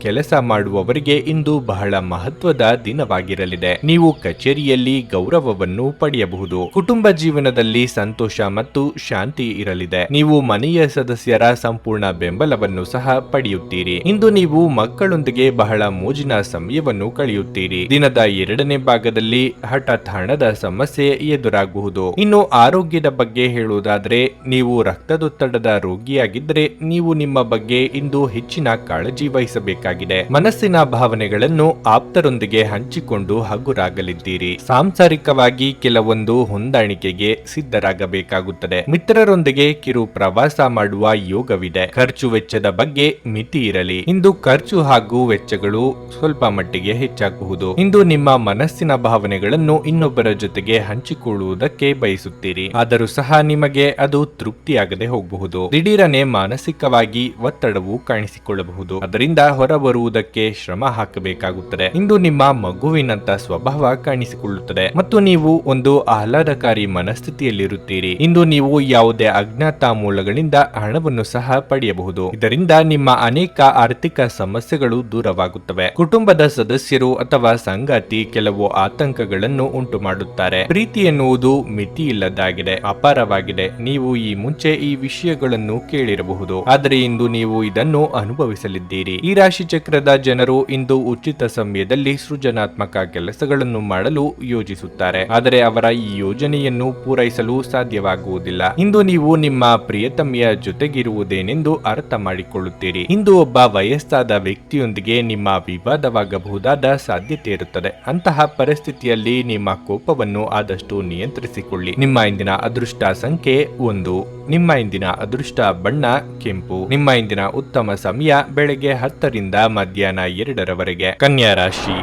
ಕೆಲಸ ಮಾಡುವವರಿಗೆ ಇಂದು ಬಹಳ ಮಹತ್ವದ ದಿನವಾಗಿರಲಿದೆ. ನೀವು ಕಚೇರಿಯಲ್ಲಿ ಗೌರವವನ್ನು ಪಡೆಯಬಹುದು. ಕುಟುಂಬ ಜೀವನದಲ್ಲಿ ಸಂತೋಷ ಮತ್ತು ಶಾಂತಿ ಇರಲಿದೆ. ನೀವು ಮನೆಯ ಸದಸ್ಯರ ಸಂಪೂರ್ಣ ಬೆಂಬಲವನ್ನು ಸಹ ಪಡೆಯುತ್ತೀರಿ. ಇಂದು ನೀವು ಮಕ್ಕಳೊಂದಿಗೆ ಬಹಳ ಮೋಜಿನ ಸಮಯವನ್ನು ಕಳೆಯುತ್ತೀರಿ. ದಿನದ 2ನೇ ಭಾಗದಲ್ಲಿ ಹಠಾತ್ ಹಣದ ಸಮಸ್ಯೆ ಎದುರಾಗಬಹುದು. ಇನ್ನು ಆರೋಗ್ಯದ ಬಗ್ಗೆ ಹೇಳುವುದಾದರೆ, ನೀವು ರಕ್ತದೊತ್ತಡದ ರೋಗಿಯಾಗಿದ್ದರೆ ನೀವು ನಿಮ್ಮ ಬಗ್ಗೆ ಇಂದು ಹೆಚ್ಚಿನ ಕಾಳಜಿ ವಹಿಸಬೇಕಾಗಿದೆ. ಮನಸ್ಸಿನ ಭಾವನೆಗಳನ್ನು ಆಪ್ತರೊಂದಿಗೆ ಹಂಚಿಕೊಂಡು ಹಗುರಾಗಲಿದ್ದೀರಿ. ಸಾಂಸಾರಿಕವಾಗಿ ಕೆಲವೊಂದು ಹೊಂದಾಣಿಕೆಗೆ ಸಿದ್ಧರಾಗಬೇಕಾಗುತ್ತದೆ. ಮಿತ್ರರೊಂದಿಗೆ ಕಿರು ಪ್ರವಾಸ ಮಾಡುವ ಯೋಗವಿದೆ. ಖರ್ಚು ವೆಚ್ಚದ ಬಗ್ಗೆ ಮಿತಿ ಇರಲಿ. ಇಂದು ಖರ್ಚು ಹಾಗೂ ವೆಚ್ಚಗಳು ಸ್ವಲ್ಪ ಮಟ್ಟಿಗೆ ಹೆಚ್ಚಾಗಬಹುದು. ಇಂದು ನಿಮ್ಮ ಮನಸ್ಸಿನ ಭಾವನೆಗಳನ್ನು ಇನ್ನೊಬ್ಬರ ಜೊತೆಗೆ ಹಂಚಿಕೊಳ್ಳುವುದಕ್ಕೆ ಬಯಸುತ್ತೀರಿ, ಆದರೂ ಸಹ ನಿಮಗೆ ಅದು ತೃಪ್ತಿಯಾಗದೆ ಹೋಗಬಹುದು. ದಿಢೀರನೆ ಮಾನಸಿಕವಾಗಿ ಒತ್ತಡವು ಕಾಣಿಸಿಕೊಳ್ಳಬಹುದು. ಅದರಿಂದ ಹೊರಬರುವುದಕ್ಕೆ ಶ್ರಮ ಹಾಕಬೇಕಾಗುತ್ತದೆ. ಇಂದು ನಿಮ್ಮ ಮಗುವಿನಂತ ಸ್ವಭಾವ ಕಾಣಿಸಿಕೊಳ್ಳುತ್ತದೆ ಮತ್ತು ನೀವು ಒಂದು ಆಹ್ಲಾದಕಾರಿ ಮನಸ್ಥಿತಿಯಲ್ಲಿರುತ್ತೀರಿ. ಇಂದು ನೀವು ಯಾವುದೇ ಅಜ್ಞಾತ ಮೂಲಗಳಿಂದ ಹಣವನ್ನು ಸಹ ಪಡೆಯಬಹುದು. ಇದರಿಂದ ನಿಮ್ಮ ಅನೇಕ ಆರ್ಥಿಕ ಸಮಸ್ಯೆಗಳು ದೂರವಾಗುತ್ತವೆ. ಕುಟುಂಬದ ಸದಸ್ಯರು ಅಥವಾ ಸಂಗಾತಿ ಕೆಲವು ಆತಂಕಗಳನ್ನು ಉಂಟು ಮಾಡುತ್ತಾರೆ. ಪ್ರೀತಿ ಎನ್ನುವುದು ಮಿತಿ ಇಲ್ಲದಾಗಿದೆ, ಅಪಾರವಾಗಿದೆ. ನೀವು ಈ ಮುಂಚೆ ಈ ವಿಷಯಗಳನ್ನು ಕೇಳಿರಬಹುದು, ಆದರೆ ಇಂದು ನೀವು ಇದನ್ನು ಅನುಭವಿಸಲಿದ್ದೀರಿ. ಈ ರಾಶಿ ಚಕ್ರದ ಜನರು ಇಂದು ಉಚಿತ ಸಮಯದಲ್ಲಿ ಸೃಜನಾತ್ಮಕ ಕೆಲಸಗಳನ್ನು ಮಾಡಲು ಯೋಜಿಸುತ್ತಾರೆ, ಆದರೆ ಅವರ ಈ ಯೋಜನೆಯನ್ನು ಪೂರೈಸಲು ಸಾಧ್ಯವಾಗುವುದಿಲ್ಲ. ಇಂದು ನೀವು ನಿಮ್ಮ ಪ್ರಿಯತಮೆಯ ಜೊತೆಗಿರುವುದೇನೆಂದು ಅರ್ಥ ಮಾಡಿಕೊಳ್ಳುತ್ತೀರಿ. ಇಂದು ಒಬ್ಬ ವಯಸ್ಸಾದ ವ್ಯಕ್ತಿಯೊಂದಿಗೆ ನಿಮ್ಮ ವಿವಾದವಾಗಬಹುದಾದ ಸಾಧ್ಯತೆ ಇರುತ್ತದೆ. ಅಂತಹ ಪರಿಸ್ಥಿತಿಯಲ್ಲಿ ನಿಮ್ಮ ಕೋಪವನ್ನು ಆದಷ್ಟು ನಿಯಂತ್ರಿಸಿಕೊಳ್ಳಿ. ನಿಮ್ಮ ಇಂದಿನ ಅದೃಷ್ಟ ಸಂಖ್ಯೆ 1. ನಿಮ್ಮ ಇಂದಿನ ಅದೃಷ್ಟ ಬಣ್ಣ ಕೆಂಪು. ನಿಮ್ಮ ಇಂದಿನ ಉತ್ತಮ ಸಮಯ ಬೆಳಗ್ಗೆ 10ರಿಂದ ಮಧ್ಯಾಹ್ನ 2ರವರೆಗೆ. ಕನ್ಯಾ ರಾಶಿ,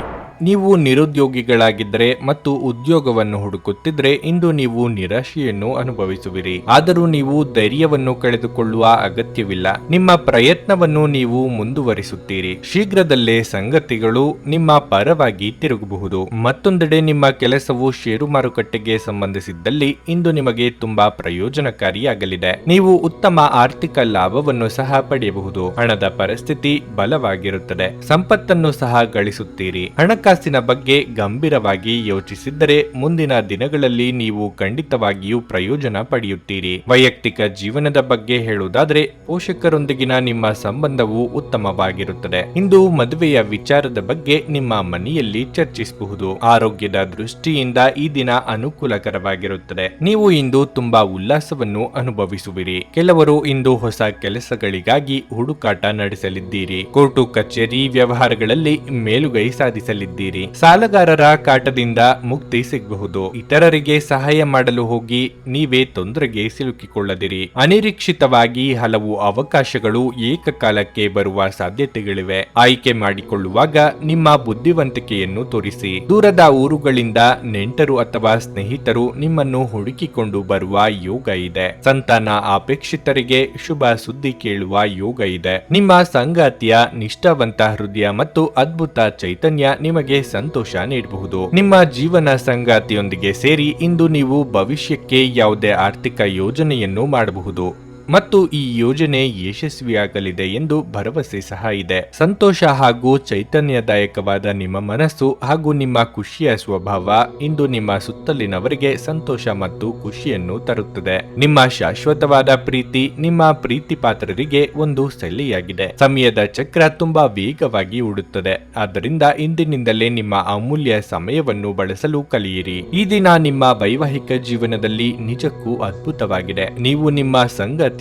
ನೀವು ನಿರುದ್ಯೋಗಿಗಳಾಗಿದ್ದರೆ ಮತ್ತು ಉದ್ಯೋಗವನ್ನು ಹುಡುಕುತ್ತಿದ್ರೆ ಇಂದು ನೀವು ನಿರಾಶೆಯನ್ನು ಅನುಭವಿಸುವಿರಿ. ಆದರೂ ನೀವು ಧೈರ್ಯವನ್ನು ಕಳೆದುಕೊಳ್ಳುವ ಅಗತ್ಯವಿಲ್ಲ. ನಿಮ್ಮ ಪ್ರಯತ್ನವನ್ನು ನೀವು ಮುಂದುವರಿಸುತ್ತೀರಿ. ಶೀಘ್ರದಲ್ಲೇ ಸಂಗತಿಗಳು ನಿಮ್ಮ ಪರವಾಗಿ ತಿರುಗಬಹುದು. ಮತ್ತೊಂದೆಡೆ ನಿಮ್ಮ ಕೆಲಸವು ಷೇರು ಮಾರುಕಟ್ಟೆಗೆ ಸಂಬಂಧಿಸಿದ್ದಲ್ಲಿ ಇಂದು ನಿಮಗೆ ತುಂಬಾ ಪ್ರಯೋಜನಕಾರಿಯಾಗಲಿದೆ. ನೀವು ಉತ್ತಮ ಆರ್ಥಿಕ ಲಾಭವನ್ನು ಸಹ ಪಡೆಯಬಹುದು. ಹಣದ ಪರಿಸ್ಥಿತಿ ಬಲವಾಗಿರುತ್ತದೆ. ಸಂಪತ್ತನ್ನು ಸಹ ಗಳಿಸುತ್ತೀರಿ. ಹಣಕಾಸಿನ ಬಗ್ಗೆ ಗಂಭೀರವಾಗಿ ಯೋಚಿಸಿದ್ದರೆ ಮುಂದಿನ ದಿನಗಳಲ್ಲಿ ನೀವು ಖಂಡಿತವಾಗಿಯೂ ಪ್ರಯೋಜನ ಪಡೆಯುತ್ತೀರಿ. ವೈಯಕ್ತಿಕ ಜೀವನದ ಬಗ್ಗೆ ಹೇಳುವುದಾದರೆ, ಪೋಷಕರೊಂದಿಗಿನ ನಿಮ್ಮ ಸಂಬಂಧವು ಉತ್ತಮವಾಗಿರುತ್ತದೆ. ಇಂದು ಮದುವೆಯ ವಿಚಾರದ ಬಗ್ಗೆ ನಿಮ್ಮ ಮನೆಯಲ್ಲಿ ಚರ್ಚಿಸಬಹುದು. ಆರೋಗ್ಯದ ದೃಷ್ಟಿಯಿಂದ ಈ ದಿನ ಅನುಕೂಲಕರವಾಗಿರುತ್ತದೆ. ನೀವು ಇಂದು ತುಂಬಾ ಉಲ್ಲಾಸವನ್ನು ಅನುಭವಿಸುವಿರಿ. ಕೆಲವರು ಇಂದು ಹೊಸ ಕೆಲಸಗಳಿಗಾಗಿ ಹುಡುಕಾಟ ನಡೆಸಲಿದ್ದೀರಿ. ಕೋರ್ಟು ಕಚೇರಿ ವ್ಯವಹಾರಗಳಲ್ಲಿ ಮೇಲುಗೈ ಸಾಧಿಸಲಿದ್ದೀರಿ. ಸಾಲಗಾರರ ಕಾಟದಿಂದ ಮುಕ್ತಿ ಸಿಗಬಹುದು. ಇತರರಿಗೆ ಸಹಾಯ ಮಾಡಲು ಹೋಗಿ ನೀವೇ ತೊಂದರೆಗೆ ಸಿಲುಕಿಕೊಳ್ಳದಿರಿ. ಅನಿರೀಕ್ಷಿತವಾಗಿ ಹಲವು ಅವಕಾಶಗಳು ಏಕಕಾಲಕ್ಕೆ ಬರುವ ಸಾಧ್ಯತೆಗಳಿವೆ. ಆಯ್ಕೆ ಮಾಡಿಕೊಳ್ಳುವಾಗ ನಿಮ್ಮ ಬುದ್ಧಿವಂತಿಕೆಯನ್ನು ತೋರಿಸಿ. ದೂರದ ಊರುಗಳಿಂದ ನೆಂಟರು ಅಥವಾ ಸ್ನೇಹಿತರು ನಿಮ್ಮನ್ನು ಹುಡುಕಿಕೊಂಡು ಬರುವ ಯೋಗ ಇದೆ. ಸಂತಾನ ಅಪೇಕ್ಷಿತರಿಗೆ ಶುಭ ಸುದ್ದಿ ಕೇಳುವ ಯೋಗ ಇದೆ. ನಿಮ್ಮ ಸಂಗಾತಿಯ ನಿಷ್ಠಾವಂತ ಹೃದಯ ಮತ್ತು ಅದ್ಭುತ ಚೈತನ್ಯ ನಿಮಗೆ ನಿಮಗೆ ಸಂತೋಷ ನೀಡಬಹುದು. ನಿಮ್ಮ ಜೀವನ ಸಂಗಾತಿಯೊಂದಿಗೆ ಸೇರಿ ಇಂದು ನೀವು ಭವಿಷ್ಯಕ್ಕೆ ಯಾವುದೇ ಆರ್ಥಿಕ ಯೋಜನೆಯನ್ನು ಮಾಡಬಹುದು ಮತ್ತು ಈ ಯೋಜನೆ ಯಶಸ್ವಿಯಾಗಲಿದೆ ಎಂದು ಭರವಸೆ ಸಹ ಇದೆ. ಸಂತೋಷ ಹಾಗೂ ಚೈತನ್ಯದಾಯಕವಾದ ನಿಮ್ಮ ಮನಸ್ಸು ಹಾಗೂ ನಿಮ್ಮ ಖುಷಿಯ ಸ್ವಭಾವ ಇಂದು ನಿಮ್ಮ ಸುತ್ತಲಿನವರಿಗೆ ಸಂತೋಷ ಮತ್ತು ಖುಷಿಯನ್ನು ತರುತ್ತದೆ. ನಿಮ್ಮ ಶಾಶ್ವತವಾದ ಪ್ರೀತಿ ನಿಮ್ಮ ಪ್ರೀತಿ ಪಾತ್ರರಿಗೆ ಒಂದು ಸೆಲೆಯಾಗಿದೆ. ಸಮಯದ ಚಕ್ರ ತುಂಬಾ ವೇಗವಾಗಿ ಓಡುತ್ತದೆ. ಆದ್ದರಿಂದ ಇಂದಿನಿಂದಲೇ ನಿಮ್ಮ ಅಮೂಲ್ಯ ಸಮಯವನ್ನು ಬಳಸಲು ಕಲಿಯಿರಿ. ಈ ದಿನ ನಿಮ್ಮ ವೈವಾಹಿಕ ಜೀವನದಲ್ಲಿ ನಿಜಕ್ಕೂ ಅದ್ಭುತವಾಗಿದೆ. ನೀವು ನಿಮ್ಮ ಸಂಗಾತಿಯನ್ನು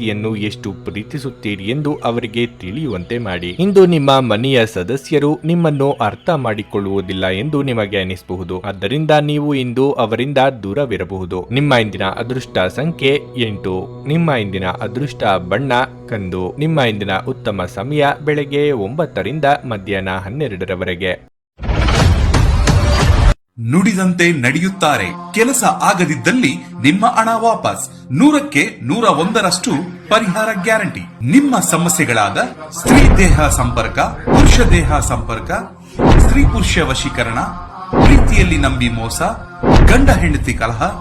ಎಷ್ಟು ಪ್ರೀತಿಸುತ್ತೀರಿ ಎಂದು ಅವರಿಗೆ ತಿಳಿಯುವಂತೆ ಮಾಡಿ. ಇಂದು ನಿಮ್ಮ ಮನೆಯ ಸದಸ್ಯರು ನಿಮ್ಮನ್ನು ಅರ್ಥ ಮಾಡಿಕೊಳ್ಳುವುದಿಲ್ಲ ಎಂದು ನಿಮಗೆ ಅನಿಸಬಹುದು. ಆದ್ದರಿಂದ ನೀವು ಇಂದು ಅವರಿಂದ ದೂರವಿರಬಹುದು. ನಿಮ್ಮ ಇಂದಿನ ಅದೃಷ್ಟ ಸಂಖ್ಯೆ 8. ನಿಮ್ಮ ಇಂದಿನ ಅದೃಷ್ಟ ಬಣ್ಣ ಕಂದು. ನಿಮ್ಮ ಇಂದಿನ ಉತ್ತಮ ಸಮಯ ಬೆಳಗ್ಗೆ 9 ರಿಂದ ಮಧ್ಯಾಹ್ನ 12ರವರೆಗೆ. ನುಡಿದಂತೆ ನಡೆಯುತ್ತಾರೆ. ಕೆಲಸ ಆಗದಿದ್ದಲ್ಲಿ ನಿಮ್ಮ ಹಣ ವಾಪಸ್. 100ಕ್ಕೆ 101ರಷ್ಟು ಪರಿಹಾರ ಗ್ಯಾರಂಟಿ. ನಿಮ್ಮ ಸಮಸ್ಯೆಗಳಾದ ಸ್ತ್ರೀ ದೇಹ ಸಂಪರ್ಕ, ಪುರುಷ ದೇಹ ಸಂಪರ್ಕ, ಸ್ತ್ರೀ ಪುರುಷ ವಶೀಕರಣ, ಪ್ರೀತಿಯಲ್ಲಿ ನಂಬಿ ಮೋಸ, ಗಂಡ ಹೆಂಡತಿ ಕಲಹ,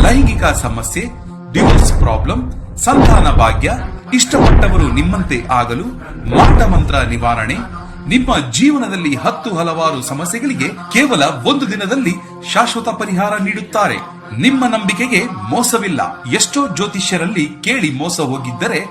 ಲೈಂಗಿಕ ಸಮಸ್ಯೆ, ಡಿವೋರ್ಸ್ ಪ್ರಾಬ್ಲಮ್, ಸಂತಾನ ಭಾಗ್ಯ, ಇಷ್ಟಪಟ್ಟವರು ನಿಮ್ಮಂತೆ ಆಗಲು, ಮಾಟ ಮಂತ್ರ ನಿವಾರಣೆ, ನಿಮ್ಮ ಜೀವನದಲ್ಲಿ 10 ಹಲವಾರು ಸಮಸ್ಯೆಗಳಿಗೆ ಕೇವಲ 1 ದಿನದಲ್ಲಿ ಶಾಶ್ವತ ಪರಿಹಾರ ನೀಡುತ್ತಾರೆ. ನಿಮ್ಮ ನಂಬಿಕೆಗೆ ಮೋಸವಿಲ್ಲ. ಎಷ್ಟೋ ಜ್ಯೋತಿಷ್ಯರಲ್ಲಿ ಕೇಳಿ ಮೋಸ ಹೋಗಿದ್ದರೆ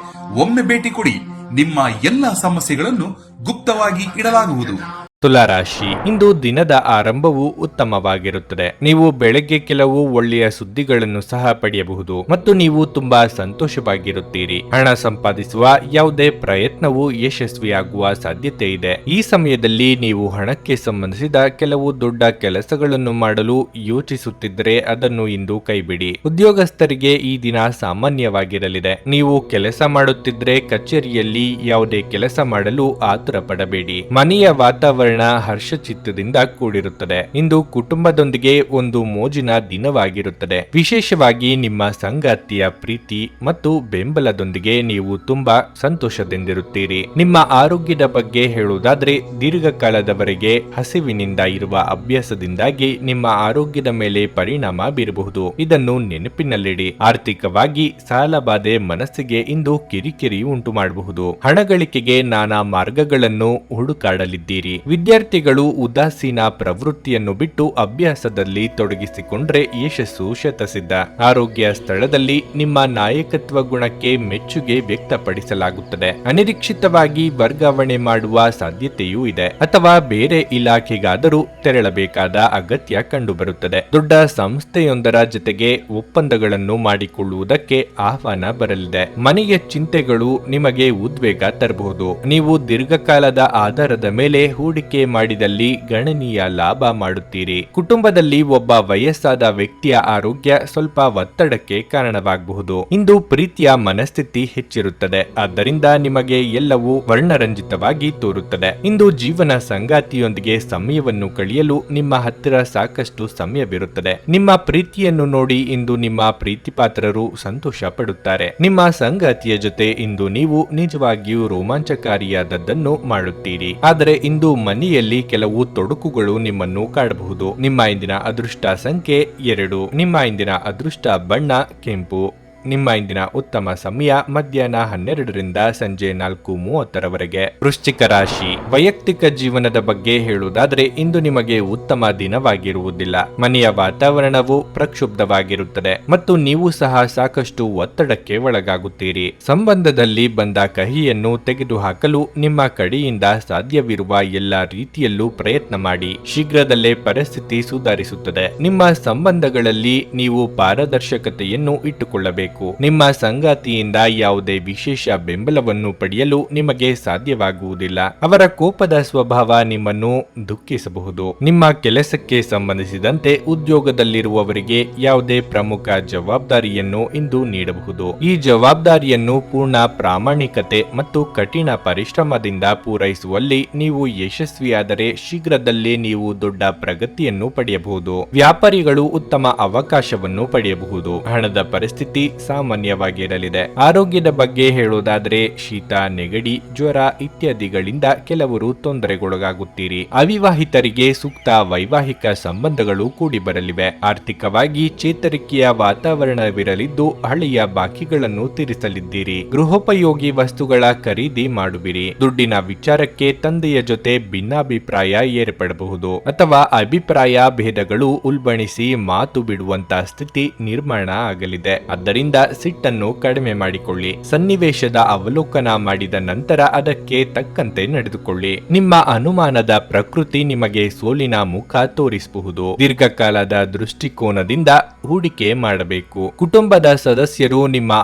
ಒಮ್ಮೆ ಭೇಟಿ ಕೊಡಿ. ನಿಮ್ಮ ಎಲ್ಲ ಸಮಸ್ಯೆಗಳನ್ನು ಗುಪ್ತವಾಗಿ ಇಡಲಾಗುವುದು. ತುಲಾರಾಶಿ, ಇಂದು ದಿನದ ಆರಂಭವು ಉತ್ತಮವಾಗಿರುತ್ತದೆ. ನೀವು ಬೆಳಗ್ಗೆ ಕೆಲವು ಒಳ್ಳೆಯ ಸುದ್ದಿಗಳನ್ನು ಸಹ ಪಡೆಯಬಹುದು ಮತ್ತು ನೀವು ತುಂಬಾ ಸಂತೋಷವಾಗಿರುತ್ತೀರಿ. ಹಣ ಸಂಪಾದಿಸುವ ಯಾವುದೇ ಪ್ರಯತ್ನವು ಯಶಸ್ವಿಯಾಗುವ ಸಾಧ್ಯತೆ ಇದೆ. ಈ ಸಮಯದಲ್ಲಿ ನೀವು ಹಣಕ್ಕೆ ಸಂಬಂಧಿಸಿದ ಕೆಲವು ದೊಡ್ಡ ಕೆಲಸಗಳನ್ನು ಮಾಡಲು ಯೋಚಿಸುತ್ತಿದ್ದರೆ ಅದನ್ನು ಇಂದು ಕೈಬಿಡಿ. ಉದ್ಯೋಗಸ್ಥರಿಗೆ ಈ ದಿನ ಸಾಮಾನ್ಯವಾಗಿರಲಿದೆ. ನೀವು ಕೆಲಸ ಮಾಡುತ್ತಿದ್ದರೆ ಕಚೇರಿಯಲ್ಲಿ ಯಾವುದೇ ಕೆಲಸ ಮಾಡಲು ಆತುರ ಪಡಬೇಡಿ. ಮನೆಯ ವಾತಾವರಣ ಹರ್ಷಚಿತ್ತದಿಂದ ಕೂಡಿರುತ್ತದೆ. ಇಂದು ಕುಟುಂಬದೊಂದಿಗೆ ಒಂದು ಮೋಜಿನ ದಿನವಾಗಿರುತ್ತದೆ. ವಿಶೇಷವಾಗಿ ನಿಮ್ಮ ಸಂಗಾತಿಯ ಪ್ರೀತಿ ಮತ್ತು ಬೆಂಬಲದೊಂದಿಗೆ ನೀವು ತುಂಬಾ ಸಂತೋಷದಿಂದಿರುತ್ತೀರಿ. ನಿಮ್ಮ ಆರೋಗ್ಯದ ಬಗ್ಗೆ ಹೇಳುವುದಾದ್ರೆ ದೀರ್ಘಕಾಲದವರೆಗೆ ಹಸಿವಿನಿಂದ ಇರುವ ಅಭ್ಯಾಸದಿಂದಾಗಿ ನಿಮ್ಮ ಆರೋಗ್ಯದ ಮೇಲೆ ಪರಿಣಾಮ ಬೀರಬಹುದು. ಇದನ್ನು ನೆನಪಿನಲ್ಲಿಡಿ. ಆರ್ಥಿಕವಾಗಿ ಸಾಲಬಾಧೆ ಮನಸ್ಸಿಗೆ ಇಂದು ಕಿರಿಕಿರಿ ಉಂಟು ಮಾಡಬಹುದು. ಹಣ ಗಳಿಕೆಗೆ ನಾನಾ ಮಾರ್ಗಗಳನ್ನು ಹುಡುಕಾಡಲಿದ್ದೀರಿ. ವಿದ್ಯಾರ್ಥಿಗಳು ಉದಾಸೀನ ಪ್ರವೃತ್ತಿಯನ್ನು ಬಿಟ್ಟು ಅಭ್ಯಾಸದಲ್ಲಿ ತೊಡಗಿಸಿಕೊಂಡ್ರೆ ಯಶಸ್ಸು ಶತಸಿದ್ಧ. ಆರೋಗ್ಯ ಸ್ಥಳದಲ್ಲಿ ನಿಮ್ಮ ನಾಯಕತ್ವ ಗುಣಕ್ಕೆ ಮೆಚ್ಚುಗೆ ವ್ಯಕ್ತಪಡಿಸಲಾಗುತ್ತದೆ. ಅನಿರೀಕ್ಷಿತವಾಗಿ ವರ್ಗಾವಣೆ ಮಾಡುವ ಸಾಧ್ಯತೆಯೂ ಇದೆ ಅಥವಾ ಬೇರೆ ಇಲಾಖೆಗಾದರೂ ತೆರಳಬೇಕಾದ ಅಗತ್ಯ ಕಂಡುಬರುತ್ತದೆ. ದೊಡ್ಡ ಸಂಸ್ಥೆಯೊಂದರ ಜೊತೆಗೆ ಒಪ್ಪಂದಗಳನ್ನು ಮಾಡಿಕೊಳ್ಳುವುದಕ್ಕೆ ಆಹ್ವಾನ ಬರಲಿದೆ. ಮನೆಯ ಚಿಂತೆಗಳು ನಿಮಗೆ ಉದ್ವೇಗ ತರಬಹುದು. ನೀವು ದೀರ್ಘಕಾಲದ ಆಧಾರದ ಮೇಲೆ ಹೂಡಿಕೆ ಮಾಡಿದಲ್ಲಿ ಗಣನೀಯ ಲಾಭ ಮಾಡುತ್ತೀರಿ. ಕುಟುಂಬದಲ್ಲಿ ಒಬ್ಬ ವಯಸ್ಸಾದ ವ್ಯಕ್ತಿಯ ಆರೋಗ್ಯ ಸ್ವಲ್ಪ ಒತ್ತಡಕ್ಕೆ ಕಾರಣವಾಗಬಹುದು. ಇಂದು ಪ್ರೀತಿಯ ಮನಸ್ಥಿತಿ ಹೆಚ್ಚಿರುತ್ತದೆ. ಆದ್ದರಿಂದ ನಿಮಗೆ ಎಲ್ಲವೂ ವರ್ಣರಂಜಿತವಾಗಿ ತೋರುತ್ತದೆ. ಇಂದು ಜೀವನ ಸಂಗಾತಿಯೊಂದಿಗೆ ಸಮಯವನ್ನು ಕಳೆಯಲು ನಿಮ್ಮ ಹತ್ತಿರ ಸಾಕಷ್ಟು ಸಮಯವಿರುತ್ತದೆ. ನಿಮ್ಮ ಪ್ರೀತಿಯನ್ನು ನೋಡಿ ಇಂದು ನಿಮ್ಮ ಪ್ರೀತಿ ಪಾತ್ರರು ಸಂತೋಷ ಪಡುತ್ತಾರೆ. ನಿಮ್ಮ ಸಂಗಾತಿಯ ಜೊತೆ ಇಂದು ನೀವು ನಿಜವಾಗಿಯೂ ರೋಮಾಂಚಕಾರಿಯಾದದ್ದನ್ನು ಮಾಡುತ್ತೀರಿ. ಆದರೆ ಇಂದು ಮನೆಯಲ್ಲಿ ಕೆಲವು ತೊಡಕುಗಳು ನಿಮ್ಮನ್ನು ಕಾಡಬಹುದು. ನಿಮ್ಮ ಇಂದಿನ ಅದೃಷ್ಟ ಸಂಖ್ಯೆ 2. ನಿಮ್ಮ ಇಂದಿನ ಅದೃಷ್ಟ ಬಣ್ಣ ಕೆಂಪು. ನಿಮ್ಮ ಇಂದಿನ ಉತ್ತಮ ಸಮಯ ಮಧ್ಯಾಹ್ನ 12 ರಿಂದ ಸಂಜೆ 4:30ರವರೆಗೆ. ವೃಶ್ಚಿಕ ರಾಶಿ, ವೈಯಕ್ತಿಕ ಜೀವನದ ಬಗ್ಗೆ ಹೇಳುವುದಾದ್ರೆ ಇಂದು ನಿಮಗೆ ಉತ್ತಮ ದಿನವಾಗಿರುವುದಿಲ್ಲ. ಮನೆಯ ವಾತಾವರಣವು ಪ್ರಕ್ಷುಬ್ಧವಾಗಿರುತ್ತದೆ ಮತ್ತು ನೀವು ಸಹ ಸಾಕಷ್ಟು ಒತ್ತಡಕ್ಕೆ ಒಳಗಾಗುತ್ತೀರಿ. ಸಂಬಂಧದಲ್ಲಿ ಬಂದ ಕಹಿಯನ್ನು ತೆಗೆದುಹಾಕಲು ನಿಮ್ಮ ಕಡೆಯಿಂದ ಸಾಧ್ಯವಿರುವ ಎಲ್ಲ ರೀತಿಯಲ್ಲೂ ಪ್ರಯತ್ನ ಮಾಡಿ. ಶೀಘ್ರದಲ್ಲೇ ಪರಿಸ್ಥಿತಿ ಸುಧಾರಿಸುತ್ತದೆ. ನಿಮ್ಮ ಸಂಬಂಧಗಳಲ್ಲಿ ನೀವು ಪಾರದರ್ಶಕತೆಯನ್ನು ಇಟ್ಟುಕೊಳ್ಳಬೇಕು. ನಿಮ್ಮ ಸಂಗಾತಿಯಿಂದ ಯಾವುದೇ ವಿಶೇಷ ಬೆಂಬಲವನ್ನು ಪಡೆಯಲು ನಿಮಗೆ ಸಾಧ್ಯವಾಗುವುದಿಲ್ಲ. ಅವರ ಕೋಪದ ಸ್ವಭಾವ ನಿಮ್ಮನ್ನು ದುಃಖಿಸಬಹುದು. ನಿಮ್ಮ ಕೆಲಸಕ್ಕೆ ಸಂಬಂಧಿಸಿದಂತೆ ಉದ್ಯೋಗದಲ್ಲಿರುವವರಿಗೆ ಯಾವುದೇ ಪ್ರಮುಖ ಜವಾಬ್ದಾರಿಯನ್ನು ಇಂದು ನೀಡಬಹುದು. ಈ ಜವಾಬ್ದಾರಿಯನ್ನು ಪೂರ್ಣ ಪ್ರಾಮಾಣಿಕತೆ ಮತ್ತು ಕಠಿಣ ಪರಿಶ್ರಮದಿಂದ ಪೂರೈಸುವಲ್ಲಿ ನೀವು ಯಶಸ್ವಿಯಾದರೆ ಶೀಘ್ರದಲ್ಲೇ ನೀವು ದೊಡ್ಡ ಪ್ರಗತಿಯನ್ನು ಪಡೆಯಬಹುದು. ವ್ಯಾಪಾರಿಗಳು ಉತ್ತಮ ಅವಕಾಶವನ್ನು ಪಡೆಯಬಹುದು. ಹಣದ ಪರಿಸ್ಥಿತಿ ಸಾಮಾನ್ಯವಾಗಿರಲಿದೆ. ಆರೋಗ್ಯದ ಬಗ್ಗೆ ಹೇಳೋದಾದ್ರೆ ಶೀತ, ನೆಗಡಿ, ಜ್ವರ ಇತ್ಯಾದಿಗಳಿಂದ ಕೆಲವರು ತೊಂದರೆಗೊಳಗಾಗುತ್ತೀರಿ. ಅವಿವಾಹಿತರಿಗೆ ಸೂಕ್ತ ವೈವಾಹಿಕ ಸಂಬಂಧಗಳು ಕೂಡಿ ಬರಲಿವೆ. ಆರ್ಥಿಕವಾಗಿ ಚೇತರಿಕೆಯ ವಾತಾವರಣವಿರಲಿದ್ದು ಹಳೆಯ ಬಾಕಿಗಳನ್ನು ತೀರಿಸಲಿದ್ದೀರಿ. ಗೃಹೋಪಯೋಗಿ ವಸ್ತುಗಳ ಖರೀದಿ ಮಾಡುವಿರಿ. ದುಡ್ಡಿನ ವಿಚಾರಕ್ಕೆ ತಂದೆಯ ಜೊತೆ ಭಿನ್ನಾಭಿಪ್ರಾಯ ಏರ್ಪಡಬಹುದು ಅಥವಾ ಅಭಿಪ್ರಾಯ ಭೇದಗಳು ಉಲ್ಬಣಿಸಿ ಮಾತು ಬಿಡುವಂತ ಸ್ಥಿತಿ ನಿರ್ಮಾಣ ಆಗಲಿದೆ. ಆದ್ದರಿಂದ ಸಿಟ್ಟನ್ನು ಕಡಿಮೆ ಮಾಡಿಕೊಳ್ಳಿ. ಸನ್ನಿವೇಶದ ಅವಲೋಕನ ಮಾಡಿದ ನಂತರ ಅದಕ್ಕೆ ತಕ್ಕಂತೆ ನಡೆದುಕೊಳ್ಳಿ. ನಿಮ್ಮ ಅನುಮಾನದ ಪ್ರಕೃತಿ ನಿಮಗೆ ಸೋಲಿನ ಮುಖ ತೋರಿಸಬಹುದು. ದೀರ್ಘಕಾಲದ ದೃಷ್ಟಿಕೋನದಿಂದ ಹೂಡಿಕೆ ಮಾಡಬೇಕು. ಕುಟುಂಬದ ಸದಸ್ಯರು ನಿಮ್ಮ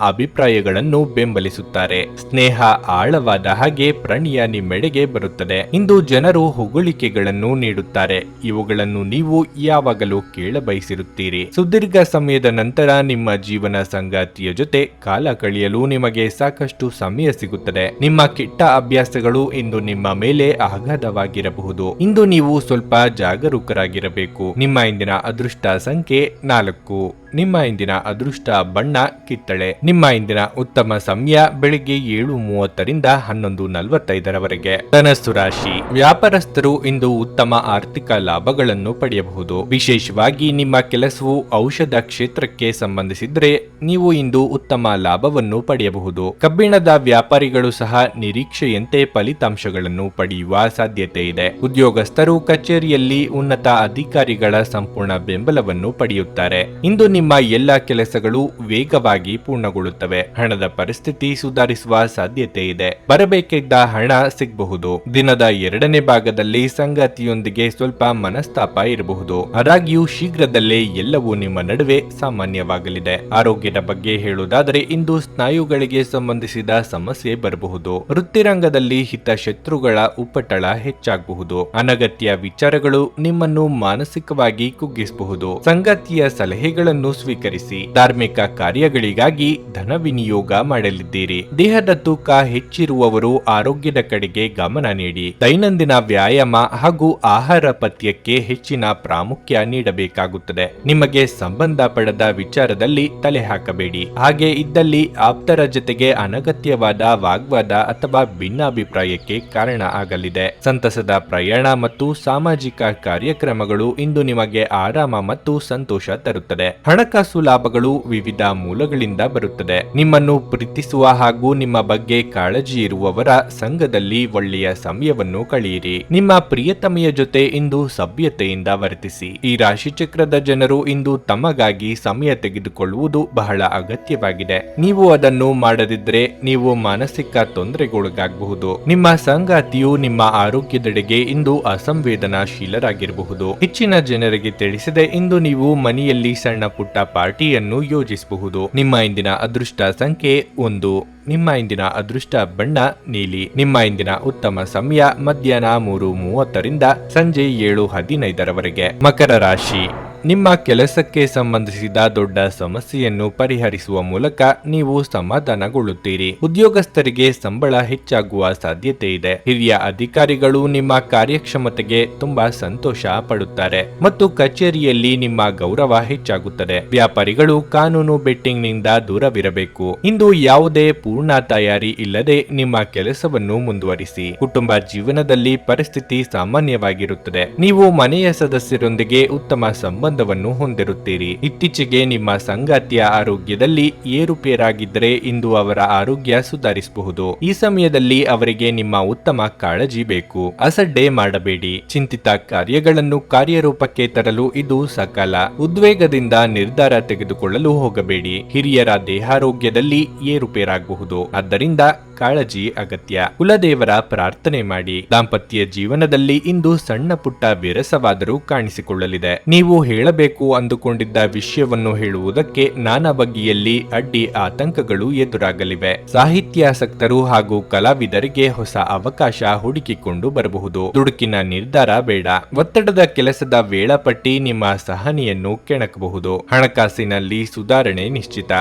ಅಭಿಪ್ರಾಯಗಳನ್ನು ಬೆಂಬಲಿಸುತ್ತಾರೆ. ಸ್ನೇಹ ಆಳವಾದ ಹಾಗೆ ಪ್ರಣಯ ನಿಮ್ಮೆಡೆಗೆ ಬರುತ್ತದೆ. ಇಂದು ಜನರು ಹೊಗಳಿಕೆಗಳನ್ನು ನೀಡುತ್ತಾರೆ. ಇವುಗಳನ್ನು ನೀವು ಯಾವಾಗಲೂ ಕೇಳಬಯಸಿರುತ್ತೀರಿ. ಸುದೀರ್ಘ ಸಮಯದ ನಂತರ ನಿಮ್ಮ ಜೀವನ ಸಂಗಾತಿಯ ಜೊತೆ ಕಾಲ ಕಳೆಯಲು ನಿಮಗೆ ಸಾಕಷ್ಟು ಸಮಯ ಸಿಗುತ್ತದೆ. ನಿಮ್ಮ ಕೆಟ್ಟ ಅಭ್ಯಾಸಗಳು ಇಂದು ನಿಮ್ಮ ಮೇಲೆ ಆಘಾತವಾಗಿರಬಹುದು. ಇಂದು ನೀವು ಸ್ವಲ್ಪ ಜಾಗರೂಕರಾಗಿರಬೇಕು. ನಿಮ್ಮ ಇಂದಿನ ಅದೃಷ್ಟ ಸಂಖ್ಯೆ 4. ನಿಮ್ಮ ಇಂದಿನ ಅದೃಷ್ಟ ಬಣ್ಣ ಕಿತ್ತಳೆ. ನಿಮ್ಮ ಇಂದಿನ ಉತ್ತಮ ಸಮಯ ಬೆಳಿಗ್ಗೆ 7:30ರಿಂದ 11:45ರವರೆಗೆ. ಧನಸ್ಸು ರಾಶಿ. ವ್ಯಾಪಾರಸ್ಥರು ಇಂದು ಉತ್ತಮ ಆರ್ಥಿಕ ಲಾಭಗಳನ್ನು ಪಡೆಯಬಹುದು. ವಿಶೇಷವಾಗಿ ನಿಮ್ಮ ಕೆಲಸವು ಔಷಧ ಕ್ಷೇತ್ರಕ್ಕೆ ಸಂಬಂಧಿಸಿದ್ರೆ ನೀವು ಇಂದು ಉತ್ತಮ ಲಾಭವನ್ನು ಪಡೆಯಬಹುದು. ಕಬ್ಬಿಣದ ವ್ಯಾಪಾರಿಗಳು ಸಹ ನಿರೀಕ್ಷೆಯಂತೆ ಫಲಿತಾಂಶಗಳನ್ನು ಪಡೆಯುವ ಸಾಧ್ಯತೆ ಇದೆ. ಉದ್ಯೋಗಸ್ಥರು ಕಚೇರಿಯಲ್ಲಿ ಉನ್ನತ ಅಧಿಕಾರಿಗಳ ಸಂಪೂರ್ಣ ಬೆಂಬಲವನ್ನು ಪಡೆಯುತ್ತಾರೆ. ಇಂದು ನಿಮ್ಮ ಎಲ್ಲ ಕೆಲಸಗಳು ವೇಗವಾಗಿ ಪೂರ್ಣಗೊಳ್ಳುತ್ತವೆ. ಹಣದ ಪರಿಸ್ಥಿತಿ ಸುಧಾರಿಸುವ ಸಾಧ್ಯತೆ ಇದೆ. ಬರಬೇಕಿದ್ದ ಹಣ ಸಿಗಬಹುದು. ದಿನದ 2ನೇ ಭಾಗದಲ್ಲಿ ಸಂಗಾತಿಯೊಂದಿಗೆ ಸ್ವಲ್ಪ ಮನಸ್ತಾಪ ಇರಬಹುದು. ಆದಾಗ್ಯೂ ಶೀಘ್ರದಲ್ಲೇ ಎಲ್ಲವೂ ನಿಮ್ಮ ನಡುವೆ ಸಾಮಾನ್ಯವಾಗಲಿದೆ. ಆರೋಗ್ಯದ ಬಗ್ಗೆ ಹೇಳುವುದಾದರೆ ಇಂದು ಸ್ನಾಯುಗಳಿಗೆ ಸಂಬಂಧಿಸಿದ ಸಮಸ್ಯೆ ಬರಬಹುದು. ವೃತ್ತಿರಂಗದಲ್ಲಿ ಹಿತಶತ್ರುಗಳ ಉಪಟಳ ಹೆಚ್ಚಾಗಬಹುದು. ಅನಗತ್ಯ ವಿಚಾರಗಳು ನಿಮ್ಮನ್ನು ಮಾನಸಿಕವಾಗಿ ಕುಗ್ಗಿಸಬಹುದು. ಸಂಗಾತಿಯ ಸಲಹೆಗಳನ್ನು ಸ್ವೀಕರಿಸಿ. ಧಾರ್ಮಿಕ ಕಾರ್ಯಗಳಿಗಾಗಿ ಧನ ವಿನಿಯೋಗ ಮಾಡಲಿದ್ದೀರಿ. ದೇಹದ ತೂಕ ಹೆಚ್ಚಿರುವವರು ಆರೋಗ್ಯದ ಕಡೆಗೆ ಗಮನ ನೀಡಿ. ದೈನಂದಿನ ವ್ಯಾಯಾಮ ಹಾಗೂ ಆಹಾರ ಪಥ್ಯಕ್ಕೆ ಹೆಚ್ಚಿನ ಪ್ರಾಮುಖ್ಯ ನೀಡಬೇಕಾಗುತ್ತದೆ. ನಿಮಗೆ ಸಂಬಂಧ ಪಡೆದ ವಿಚಾರದಲ್ಲಿ ತಲೆ ಹಾಕಬೇಡಿ. ಹಾಗೆ ಇದ್ದಲ್ಲಿ ಆಪ್ತರ ಜೊತೆಗೆ ಅನಗತ್ಯವಾದ ವಾಗ್ವಾದ ಅಥವಾ ಭಿನ್ನಾಭಿಪ್ರಾಯಕ್ಕೆ ಕಾರಣ ಆಗಲಿದೆ. ಸಂತಸದ ಪ್ರಯಾಣ ಮತ್ತು ಸಾಮಾಜಿಕ ಕಾರ್ಯಕ್ರಮಗಳು ಇಂದು ನಿಮಗೆ ಆರಾಮ ಮತ್ತು ಸಂತೋಷ ತರುತ್ತದೆ. ಹಣಕಾಸು ಲಾಭಗಳು ವಿವಿಧ ಮೂಲಗಳಿಂದ ಬರುತ್ತದೆ. ನಿಮ್ಮನ್ನು ಪ್ರೀತಿಸುವ ಹಾಗೂ ನಿಮ್ಮ ಬಗ್ಗೆ ಕಾಳಜಿ ಇರುವವರ ಸಂಘದಲ್ಲಿ ಒಳ್ಳೆಯ ಸಮಯವನ್ನು ಕಳೆಯಿರಿ. ನಿಮ್ಮ ಪ್ರಿಯತಮೆಯ ಜೊತೆ ಇಂದು ಸಭ್ಯತೆಯಿಂದ ವರ್ತಿಸಿ. ಈ ರಾಶಿಚಕ್ರದ ಜನರು ಇಂದು ತಮಗಾಗಿ ಸಮಯ ತೆಗೆದುಕೊಳ್ಳುವುದು ಬಹಳ ಅಗತ್ಯವಾಗಿದೆ. ನೀವು ಅದನ್ನು ಮಾಡದಿದ್ದರೆ ನೀವು ಮಾನಸಿಕ ತೊಂದರೆಗೊಳಗಾಗಬಹುದು. ನಿಮ್ಮ ಸಂಗಾತಿಯು ನಿಮ್ಮ ಆರೋಗ್ಯದೆಡೆಗೆ ಇಂದು ಅಸಂವೇದನಾಶೀಲರಾಗಿರಬಹುದು. ಹೆಚ್ಚಿನ ಜನರಿಗೆ ತಿಳಿಸದೆ ಇಂದು ನೀವು ಮನೆಯಲ್ಲಿ ಸಣ್ಣ ಪುಟ್ಟ ಪಾರ್ಟಿಯನ್ನು ಯೋಜಿಸಬಹುದು. ನಿಮ್ಮ ಇಂದಿನ ಅದೃಷ್ಟ ಸಂಖ್ಯೆ 1. ನಿಮ್ಮ ಇಂದಿನ ಅದೃಷ್ಟ ಬಣ್ಣ ನೀಲಿ. ನಿಮ್ಮ ಇಂದಿನ ಉತ್ತಮ ಸಮಯ ಮಧ್ಯಾಹ್ನ 3:30ರಿಂದ ಸಂಜೆ 7:15ರವರೆಗೆ. ಮಕರ ರಾಶಿ. ನಿಮ್ಮ ಕೆಲಸಕ್ಕೆ ಸಂಬಂಧಿಸಿದ ದೊಡ್ಡ ಸಮಸ್ಯೆಯನ್ನು ಪರಿಹರಿಸುವ ಮೂಲಕ ನೀವು ಸಮಾಧಾನಗೊಳ್ಳುತ್ತೀರಿ. ಉದ್ಯೋಗಸ್ಥರಿಗೆ ಸಂಬಳ ಹೆಚ್ಚಾಗುವ ಸಾಧ್ಯತೆ ಇದೆ. ಹಿರಿಯ ಅಧಿಕಾರಿಗಳು ನಿಮ್ಮ ಕಾರ್ಯಕ್ಷಮತೆಗೆ ತುಂಬಾ ಸಂತೋಷ ಪಡುತ್ತಾರೆ ಮತ್ತು ಕಚೇರಿಯಲ್ಲಿ ನಿಮ್ಮ ಗೌರವ ಹೆಚ್ಚಾಗುತ್ತದೆ. ವ್ಯಾಪಾರಿಗಳು ಕಾನೂನು ಬೆಟ್ಟಿಂಗ್ನಿಂದ ದೂರವಿರಬೇಕು. ಇಂದು ಯಾವುದೇ ಪೂರ್ಣ ತಯಾರಿ ಇಲ್ಲದೆ ನಿಮ್ಮ ಕೆಲಸವನ್ನು ಮುಂದುವರಿಸಿ. ಕುಟುಂಬ ಜೀವನದಲ್ಲಿ ಪರಿಸ್ಥಿತಿ ಸಾಮಾನ್ಯವಾಗಿರುತ್ತದೆ. ನೀವು ಮನೆಯ ಸದಸ್ಯರೊಂದಿಗೆ ಉತ್ತಮ ಸಂಬಂಧವನ್ನು ಹೊಂದಿರುತ್ತೀರಿ. ಇತ್ತೀಚೆಗೆ ನಿಮ್ಮ ಸಂಗಾತಿಯ ಆರೋಗ್ಯದಲ್ಲಿ ಏರುಪೇರಾಗಿದ್ದರೆ ಇಂದು ಅವರ ಆರೋಗ್ಯ ಸುಧಾರಿಸಬಹುದು. ಈ ಸಮಯದಲ್ಲಿ ಅವರಿಗೆ ನಿಮ್ಮ ಉತ್ತಮ ಕಾಳಜಿ ಬೇಕು. ಅಸಡ್ಡೆ ಮಾಡಬೇಡಿ. ಚಿಂತಿತ ಕಾರ್ಯಗಳನ್ನು ಕಾರ್ಯರೂಪಕ್ಕೆ ತರಲು ಇದು ಸಕಾಲ. ಉದ್ವೇಗದಿಂದ ನಿರ್ಧಾರ ತೆಗೆದುಕೊಳ್ಳಲು ಹೋಗಬೇಡಿ. ಹಿರಿಯರ ದೇಹಾರೋಗ್ಯದಲ್ಲಿ ಏರುಪೇರಾಗಬಹುದು. ಆದ್ದರಿಂದ ಕಾಳಜಿ ಅಗತ್ಯ. ಕುಲದೇವರ ಪ್ರಾರ್ಥನೆ ಮಾಡಿ. ದಾಂಪತ್ಯ ಜೀವನದಲ್ಲಿ ಇಂದು ಸಣ್ಣ ಪುಟ್ಟ ವಿರಸವಾದರೂ ಕಾಣಿಸಿಕೊಳ್ಳಲಿದೆ. ನೀವು ಹೇಳಬೇಕು ಅಂದುಕೊಂಡಿದ್ದ ವಿಷಯವನ್ನು ಹೇಳುವುದಕ್ಕೆ ನಾನಾ ಬಗೆಯಲ್ಲಿ ಅಡ್ಡಿ ಆತಂಕಗಳು ಎದುರಾಗಲಿವೆ. ಸಾಹಿತ್ಯಾಸಕ್ತರು ಹಾಗೂ ಕಲಾವಿದರಿಗೆ ಹೊಸ ಅವಕಾಶ ಹುಡುಕಿಕೊಂಡು ಬರಬಹುದು. ದುಡುಕಿನ ನಿರ್ಧಾರ ಬೇಡ. ಒತ್ತಡದ ಕೆಲಸದ ವೇಳಾಪಟ್ಟಿ ನಿಮ್ಮ ಸಹನೆಯನ್ನು ಕೆಣಕಬಹುದು. ಹಣಕಾಸಿನಲ್ಲಿ ಸುಧಾರಣೆ ನಿಶ್ಚಿತ.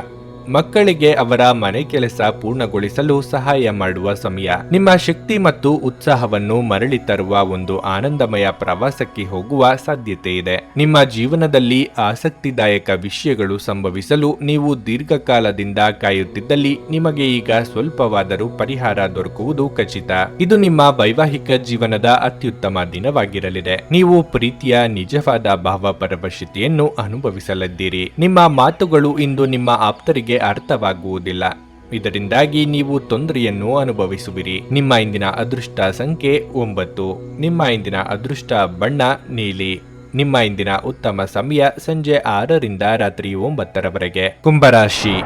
ಮಕ್ಕಳಿಗೆ ಅವರ ಮನೆ ಕೆಲಸ ಪೂರ್ಣಗೊಳಿಸಲು ಸಹಾಯ ಮಾಡುವ ಸಮಯ. ನಿಮ್ಮ ಶಕ್ತಿ ಮತ್ತು ಉತ್ಸಾಹವನ್ನು ಮರಳಿ ತರುವ ಒಂದು ಆನಂದಮಯ ಪ್ರವಾಸಕ್ಕೆ ಹೋಗುವ ಸಾಧ್ಯತೆ ಇದೆ. ನಿಮ್ಮ ಜೀವನದಲ್ಲಿ ಆಸಕ್ತಿದಾಯಕ ವಿಷಯಗಳು ಸಂಭವಿಸಲು ನೀವು ದೀರ್ಘಕಾಲದಿಂದ ಕಾಯುತ್ತಿದ್ದಲ್ಲಿ ನಿಮಗೆ ಈಗ ಸ್ವಲ್ಪವಾದರೂ ಪರಿಹಾರ ದೊರಕುವುದು ಖಚಿತ. ಇದು ನಿಮ್ಮ ವೈವಾಹಿಕ ಜೀವನದ ಅತ್ಯುತ್ತಮ ದಿನವಾಗಿರಲಿದೆ. ನೀವು ಪ್ರೀತಿಯ ನಿಜವಾದ ಭಾವಪರವಶತೆಯನ್ನು ಅನುಭವಿಸಲಿದ್ದೀರಿ. ನಿಮ್ಮ ಮಾತುಗಳು ಇಂದು ನಿಮ್ಮ ಆಪ್ತರಿಗೆ ಅರ್ಥವಾಗುವುದಿಲ್ಲ. ಇದರಿಂದಾಗಿ ನೀವು ತೊಂದರೆಯನ್ನು ಅನುಭವಿಸುವಿರಿ. ನಿಮ್ಮ ಇಂದಿನ ಅದೃಷ್ಟ ಸಂಖ್ಯೆ 9. ನಿಮ್ಮ ಇಂದಿನ ಅದೃಷ್ಟ ಬಣ್ಣ ನೀಲಿ. ನಿಮ್ಮ ಇಂದಿನ ಉತ್ತಮ ಸಮಯ ಸಂಜೆ 6 ರಿಂದ ರಾತ್ರಿ 9 ರವರೆಗೆ. ಕುಂಭರಾಶಿ,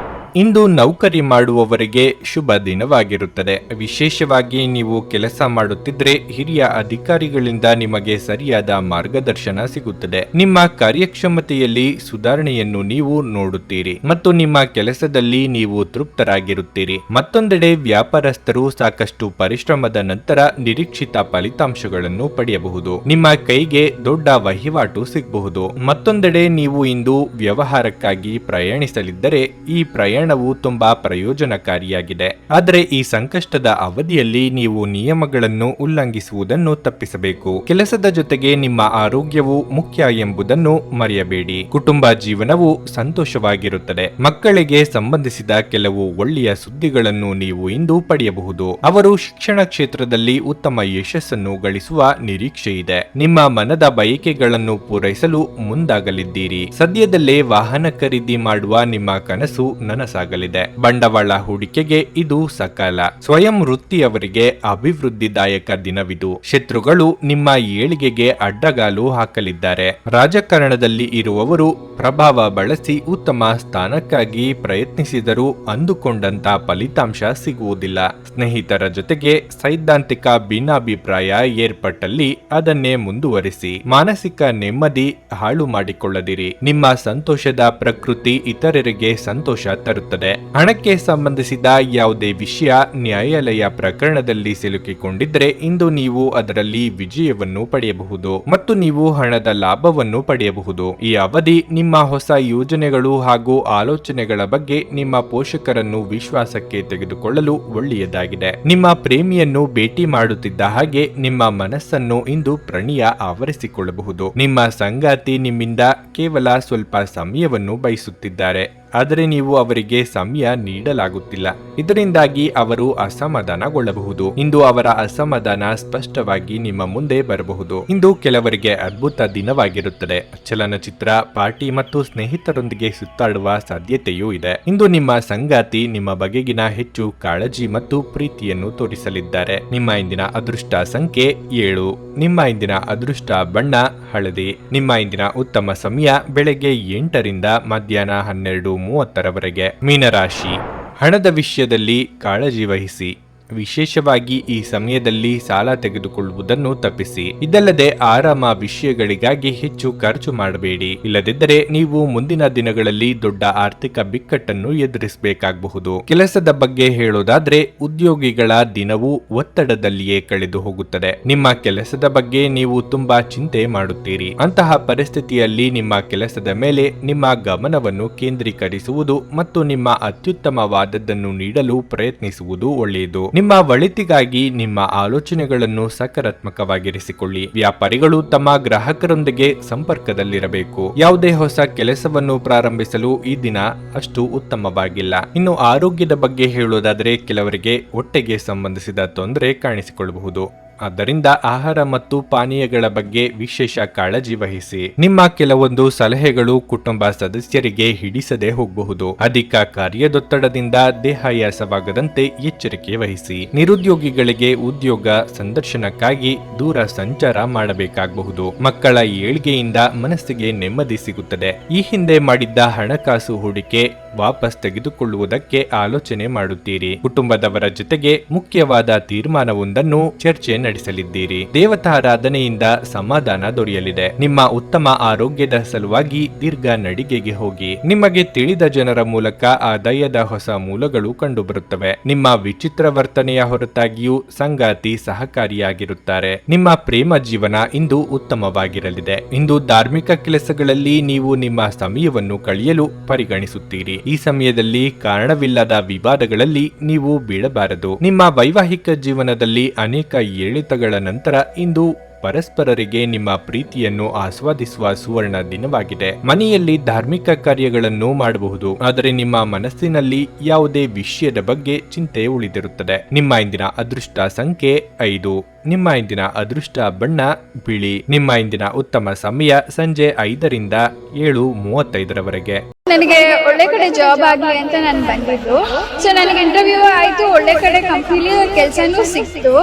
ಇಂದು ನೌಕರಿ ಮಾಡುವವರಿಗೆ ಶುಭ ದಿನವಾಗಿರುತ್ತದೆ. ವಿಶೇಷವಾಗಿ ನೀವು ಕೆಲಸ ಮಾಡುತ್ತಿದ್ರೆ ಹಿರಿಯ ಅಧಿಕಾರಿಗಳಿಂದ ನಿಮಗೆ ಸರಿಯಾದ ಮಾರ್ಗದರ್ಶನ ಸಿಗುತ್ತದೆ. ನಿಮ್ಮ ಕಾರ್ಯಕ್ಷಮತೆಯಲ್ಲಿ ಸುಧಾರಣೆಯನ್ನು ನೀವು ನೋಡುತ್ತೀರಿ ಮತ್ತು ನಿಮ್ಮ ಕೆಲಸದಲ್ಲಿ ನೀವು ತೃಪ್ತರಾಗಿರುತ್ತೀರಿ. ಮತ್ತೊಂದೆಡೆ ವ್ಯಾಪಾರಸ್ಥರು ಸಾಕಷ್ಟು ಪರಿಶ್ರಮದ ನಂತರ ನಿರೀಕ್ಷಿತ ಫಲಿತಾಂಶಗಳನ್ನು ಪಡೆಯಬಹುದು. ನಿಮ್ಮ ಕೈಗೆ ದೊಡ್ಡ ವಹಿವಾಟು ಸಿಗಬಹುದು. ಮತ್ತೊಂದೆಡೆ ನೀವು ಇಂದು ವ್ಯವಹಾರಕ್ಕಾಗಿ ಪ್ರಯಾಣಿಸಲಿದ್ದರೆ ಈ ಪ್ರಯಾಣವು ತುಂಬಾ ಪ್ರಯೋಜನಕಾರಿಯಾಗಿದೆ. ಆದರೆ ಈ ಸಂಕಷ್ಟದ ಅವಧಿಯಲ್ಲಿ ನೀವು ನಿಯಮಗಳನ್ನು ಉಲ್ಲಂಘಿಸುವುದನ್ನು ತಪ್ಪಿಸಬೇಕು. ಕೆಲಸದ ಜೊತೆಗೆ ನಿಮ್ಮ ಆರೋಗ್ಯವು ಮುಖ್ಯ ಎಂಬುದನ್ನು ಮರೆಯಬೇಡಿ. ಕುಟುಂಬ ಜೀವನವು ಸಂತೋಷವಾಗಿರುತ್ತದೆ. ಮಕ್ಕಳಿಗೆ ಸಂಬಂಧಿಸಿದ ಕೆಲವು ಒಳ್ಳೆಯ ಸುದ್ದಿಗಳನ್ನು ನೀವು ಇಂದು ಪಡೆಯಬಹುದು. ಅವರು ಶಿಕ್ಷಣ ಕ್ಷೇತ್ರದಲ್ಲಿ ಉತ್ತಮ ಯಶಸ್ಸನ್ನು ಗಳಿಸುವ ನಿರೀಕ್ಷೆ ಇದೆ. ನಿಮ್ಮ ಮನದ ಬಯಕೆಗಳನ್ನು ಪೂರೈಸಲು ಮುಂದಾಗಲಿದ್ದೀರಿ. ಸದ್ಯದಲ್ಲೇ ವಾಹನ ಖರೀದಿ ಮಾಡುವ ನಿಮ್ಮ ಕನಸು ನನಸಾಗಲಿದೆ. ಬಂಡವಾಳ ಹೂಡಿಕೆಗೆ ಇದು ಸಕಾಲ. ಸ್ವಯಂ ವೃತ್ತಿಯವರಿಗೆ ಅಭಿವೃದ್ಧಿದಾಯಕ ದಿನವಿದು. ಶತ್ರುಗಳು ನಿಮ್ಮ ಏಳಿಗೆಗೆ ಅಡ್ಡಗಾಲು ಹಾಕಲಿದ್ದಾರೆ. ರಾಜಕಾರಣದಲ್ಲಿ ಇರುವವರು ಪ್ರಭಾವ ಬಳಸಿ ಉತ್ತಮ ಸ್ಥಾನಕ್ಕಾಗಿ ಪ್ರಯತ್ನಿಸಿದರೂ ಅಂದುಕೊಂಡಂತ ಫಲಿತಾಂಶ ಸಿಗುವುದಿಲ್ಲ. ಸ್ನೇಹಿತರ ಜೊತೆಗೆ ಸೈದ್ಧಾಂತಿಕ ಭಿನ್ನಾಭಿಪ್ರಾಯ ಏರ್ಪಟ್ಟಲ್ಲಿ ಅದನ್ನೇ ಮುಂದುವರಿಸಿ. ಮಾನಸಿಕ ನೆಮ್ಮದಿ ಹಾಳು ಮಾಡಿಕೊಳ್ಳದಿರಿ. ನಿಮ್ಮ ಸಂತೋಷದ ಪ್ರಕೃತಿ ಇತರರಿಗೆ ಸಂತೋಷ ತರುತ್ತದೆ. ಹಣಕ್ಕೆ ಸಂಬಂಧಿಸಿದ ಯಾವುದೇ ವಿಷಯ ನ್ಯಾಯಾಲಯ ಪ್ರಕರಣದಲ್ಲಿ ಸಿಲುಕಿಕೊಂಡಿದ್ರೆ ಇಂದು ನೀವು ಅದರಲ್ಲಿ ವಿಜಯವನ್ನು ಪಡೆಯಬಹುದು ಮತ್ತು ನೀವು ಹಣದ ಲಾಭವನ್ನು ಪಡೆಯಬಹುದು. ಈ ಅವಧಿ ನಿಮ್ಮ ಹೊಸ ಯೋಜನೆಗಳು ಹಾಗೂ ಆಲೋಚನೆಗಳ ಬಗ್ಗೆ ನಿಮ್ಮ ಪೋಷಕರನ್ನು ವಿಶ್ವಾಸಕ್ಕೆ ತೆಗೆದುಕೊಳ್ಳಲು ಒಳ್ಳೆಯದಾಗಿದೆ. ನಿಮ್ಮ ಪ್ರೇಮಿಯನ್ನು ಭೇಟಿ ಮಾಡುತ್ತಿದ್ದ ಹಾಗೆ ನಿಮ್ಮ ಮನಸ್ಸನ್ನು ಇಂದು ಪ್ರಣಯ ಆವರಿಸಿಕೊಳ್ಳಬಹುದು. ನಿಮ್ಮ ಸಂಗಾತಿ ನಿಮ್ಮಿಂದ ಕೇವಲ ಸ್ವಲ್ಪ ಸಮಯವನ್ನು ಬಯಸುತ್ತಿದ್ದಾರೆ, ಆದರೆ ನೀವು ಅವರಿಗೆ ಸಮಯ ನೀಡಲಾಗುತ್ತಿಲ್ಲ. ಇದರಿಂದಾಗಿ ಅವರು ಅಸಮಾಧಾನಗೊಳ್ಳಬಹುದು. ಇಂದು ಅವರ ಅಸಮಾಧಾನ ಸ್ಪಷ್ಟವಾಗಿ ನಿಮ್ಮ ಮುಂದೆ ಬರಬಹುದು. ಇಂದು ಕೆಲವರಿಗೆ ಅದ್ಭುತ ದಿನವಾಗಿರುತ್ತದೆ. ಚಲನಚಿತ್ರ, ಪಾರ್ಟಿ ಮತ್ತು ಸ್ನೇಹಿತರೊಂದಿಗೆ ಸುತ್ತಾಡುವ ಸಾಧ್ಯತೆಯೂ ಇದೆ. ಇಂದು ನಿಮ್ಮ ಸಂಗಾತಿ ನಿಮ್ಮ ಬಗೆಗಿನ ಹೆಚ್ಚು ಕಾಳಜಿ ಮತ್ತು ಪ್ರೀತಿಯನ್ನು ತೋರಿಸಲಿದ್ದಾರೆ. ನಿಮ್ಮ ಇಂದಿನ ಅದೃಷ್ಟ ಸಂಖ್ಯೆ 7. ನಿಮ್ಮ ಇಂದಿನ ಅದೃಷ್ಟ ಬಣ್ಣ ಹಳದಿ. ನಿಮ್ಮ ಇಂದಿನ ಉತ್ತಮ ಸಮಯ ಬೆಳಗ್ಗೆ 8 ರಿಂದ ಮಧ್ಯಾಹ್ನ 12:30 ರವರೆಗೆ. ಮೀನರಾಶಿ, ಹಣದ ವಿಷಯದಲ್ಲಿ ಕಾಳಜಿ ವಹಿಸಿ. ವಿಶೇಷವಾಗಿ ಈ ಸಮಯದಲ್ಲಿ ಸಾಲ ತೆಗೆದುಕೊಳ್ಳುವುದನ್ನು ತಪ್ಪಿಸಿ. ಇದಲ್ಲದೆ ಆರಾಮ ವಿಷಯಗಳಿಗಾಗಿ ಹೆಚ್ಚು ಖರ್ಚು ಮಾಡಬೇಡಿ. ಇಲ್ಲದಿದ್ದರೆ ನೀವು ಮುಂದಿನ ದಿನಗಳಲ್ಲಿ ದೊಡ್ಡ ಆರ್ಥಿಕ ಬಿಕ್ಕಟ್ಟನ್ನು ಎದುರಿಸಬೇಕಾಗಬಹುದು. ಕೆಲಸದ ಬಗ್ಗೆ ಹೇಳೋದಾದ್ರೆ ಉದ್ಯೋಗಿಗಳ ದಿನವೂ ಒತ್ತಡದಲ್ಲಿಯೇ ಕಳೆದು ಹೋಗುತ್ತದೆ. ನಿಮ್ಮ ಕೆಲಸದ ಬಗ್ಗೆ ನೀವು ತುಂಬಾ ಚಿಂತೆ ಮಾಡುತ್ತೀರಿ. ಅಂತಹ ಪರಿಸ್ಥಿತಿಯಲ್ಲಿ ನಿಮ್ಮ ಕೆಲಸದ ಮೇಲೆ ನಿಮ್ಮ ಗಮನವನ್ನು ಕೇಂದ್ರೀಕರಿಸುವುದು ಮತ್ತು ನಿಮ್ಮ ಅತ್ಯುತ್ತಮವಾದದ್ದನ್ನು ನೀಡಲು ಪ್ರಯತ್ನಿಸುವುದು ಒಳ್ಳೆಯದು. ನಿಮ್ಮ ಒಳಿತಿಗಾಗಿ ನಿಮ್ಮ ಆಲೋಚನೆಗಳನ್ನು ಸಕಾರಾತ್ಮಕವಾಗಿರಿಸಿಕೊಳ್ಳಿ. ವ್ಯಾಪಾರಿಗಳು ತಮ್ಮ ಗ್ರಾಹಕರೊಂದಿಗೆ ಸಂಪರ್ಕದಲ್ಲಿರಬೇಕು. ಯಾವುದೇ ಹೊಸ ಕೆಲಸವನ್ನು ಪ್ರಾರಂಭಿಸಲು ಈ ದಿನ ಅಷ್ಟು ಉತ್ತಮವಾಗಿಲ್ಲ. ಇನ್ನು ಆರೋಗ್ಯದ ಬಗ್ಗೆ ಹೇಳೋದಾದರೆ ಕೆಲವರಿಗೆ ಹೊಟ್ಟೆಗೆ ಸಂಬಂಧಿಸಿದ ತೊಂದರೆ ಕಾಣಿಸಿಕೊಳ್ಳಬಹುದು. ಆದ್ದರಿಂದ ಆಹಾರ ಮತ್ತು ಪಾನೀಯಗಳ ಬಗ್ಗೆ ವಿಶೇಷ ಕಾಳಜಿ ವಹಿಸಿ. ನಿಮ್ಮ ಕೆಲವೊಂದು ಸಲಹೆಗಳು ಕುಟುಂಬ ಸದಸ್ಯರಿಗೆ ಹಿಡಿಸದೆ ಹೋಗಬಹುದು. ಅಧಿಕ ಕಾರ್ಯದೊತ್ತಡದಿಂದ ದೇಹಾಯಾಸವಾಗದಂತೆ ಎಚ್ಚರಿಕೆ ವಹಿಸಿ. ನಿರುದ್ಯೋಗಿಗಳಿಗೆ ಉದ್ಯೋಗ ಸಂದರ್ಶನಕ್ಕಾಗಿ ದೂರ ಸಂಚಾರ ಮಾಡಬೇಕಾಗಬಹುದು. ಮಕ್ಕಳ ಏಳ್ಗೆಯಿಂದ ಮನಸ್ಸಿಗೆ ನೆಮ್ಮದಿ ಸಿಗುತ್ತದೆ. ಈ ಹಿಂದೆ ಮಾಡಿದ್ದ ಹಣಕಾಸು ಹೂಡಿಕೆ ವಾಪಸ್ ತೆಗೆದುಕೊಳ್ಳುವುದಕ್ಕೆ ಆಲೋಚನೆ ಮಾಡುತ್ತೀರಿ. ಕುಟುಂಬದವರ ಜೊತೆಗೆ ಮುಖ್ಯವಾದ ತೀರ್ಮಾನವೊಂದನ್ನು ಚರ್ಚೆ ನಡೆಸಲಿದ್ದೀರಿ. ದೇವತಾರಾಧನೆಯಿಂದ ಸಮಾಧಾನ ದೊರೆಯಲಿದೆ. ನಿಮ್ಮ ಉತ್ತಮ ಆರೋಗ್ಯದ ಸಲುವಾಗಿ ದೀರ್ಘ ನಡಿಗೆಗೆ ಹೋಗಿ. ನಿಮಗೆ ತಿಳಿದ ಜನರ ಮೂಲಕ ಆದಾಯದ ಹೊಸ ಮೂಲಗಳು ಕಂಡುಬರುತ್ತವೆ. ನಿಮ್ಮ ವಿಚಿತ್ರ ವರ್ತನೆಯ ಹೊರತಾಗಿಯೂ ಸಂಗಾತಿ ಸಹಕಾರಿಯಾಗಿರುತ್ತಾರೆ. ನಿಮ್ಮ ಪ್ರೇಮ ಜೀವನ ಇಂದು ಉತ್ತಮವಾಗಿರಲಿದೆ. ಇಂದು ಧಾರ್ಮಿಕ ಕೆಲಸಗಳಲ್ಲಿ ನೀವು ನಿಮ್ಮ ಸಮಯವನ್ನು ಕಳೆಯಲು ಪರಿಗಣಿಸುತ್ತೀರಿ. ಈ ಸಮಯದಲ್ಲಿ ಕಾರಣವಿಲ್ಲದ ವಿವಾದಗಳಲ್ಲಿ ನೀವು ಬೀಳಬಾರದು. ನಿಮ್ಮ ವೈವಾಹಿಕ ಜೀವನದಲ್ಲಿ ಅನೇಕ ಏಳಿತಗಳ ನಂತರ ಇಂದು ಪರಸ್ಪರರಿಗೆ ನಿಮ್ಮ ಪ್ರೀತಿಯನ್ನು ಆಸ್ವಾದಿಸುವ ಸುವರ್ಣ ದಿನವಾಗಿದೆ. ಮನೆಯಲ್ಲಿ ಧಾರ್ಮಿಕ ಕಾರ್ಯಗಳನ್ನು ಮಾಡಬಹುದು, ಆದರೆ ನಿಮ್ಮ ಮನಸ್ಸಿನಲ್ಲಿ ಯಾವುದೇ ವಿಷಯದ ಬಗ್ಗೆ ಚಿಂತೆ ಉಳಿದಿರುತ್ತದೆ. ನಿಮ್ಮ ಇಂದಿನ ಅದೃಷ್ಟ ಸಂಖ್ಯೆ 5. ನಿಮ್ಮ ಇಂದಿನ ಅದೃಷ್ಟ ಬಣ್ಣ ಬಿಳಿ. ನಿಮ್ಮ ಇಂದಿನ ಉತ್ತಮ ಸಮಯ ಸಂಜೆ 5ರಿಂದ 7:35ರವರೆಗೆ. ನನಗೆ ಒಳ್ಳೆ ಕಡೆ ಜಾಬ್ ಆಗಲಿ ಅಂತ ನಾನು ಬಂದಿದ್ದು. ಸೊ ನನಗೆ ಇಂಟರ್ವ್ಯೂ ಆಯ್ತು, ಒಳ್ಳೆ ಕಡೆ ಕಂಪ್ನಿಲಿ ಕೆಲಸನೂ ಸಿಕ್ತು.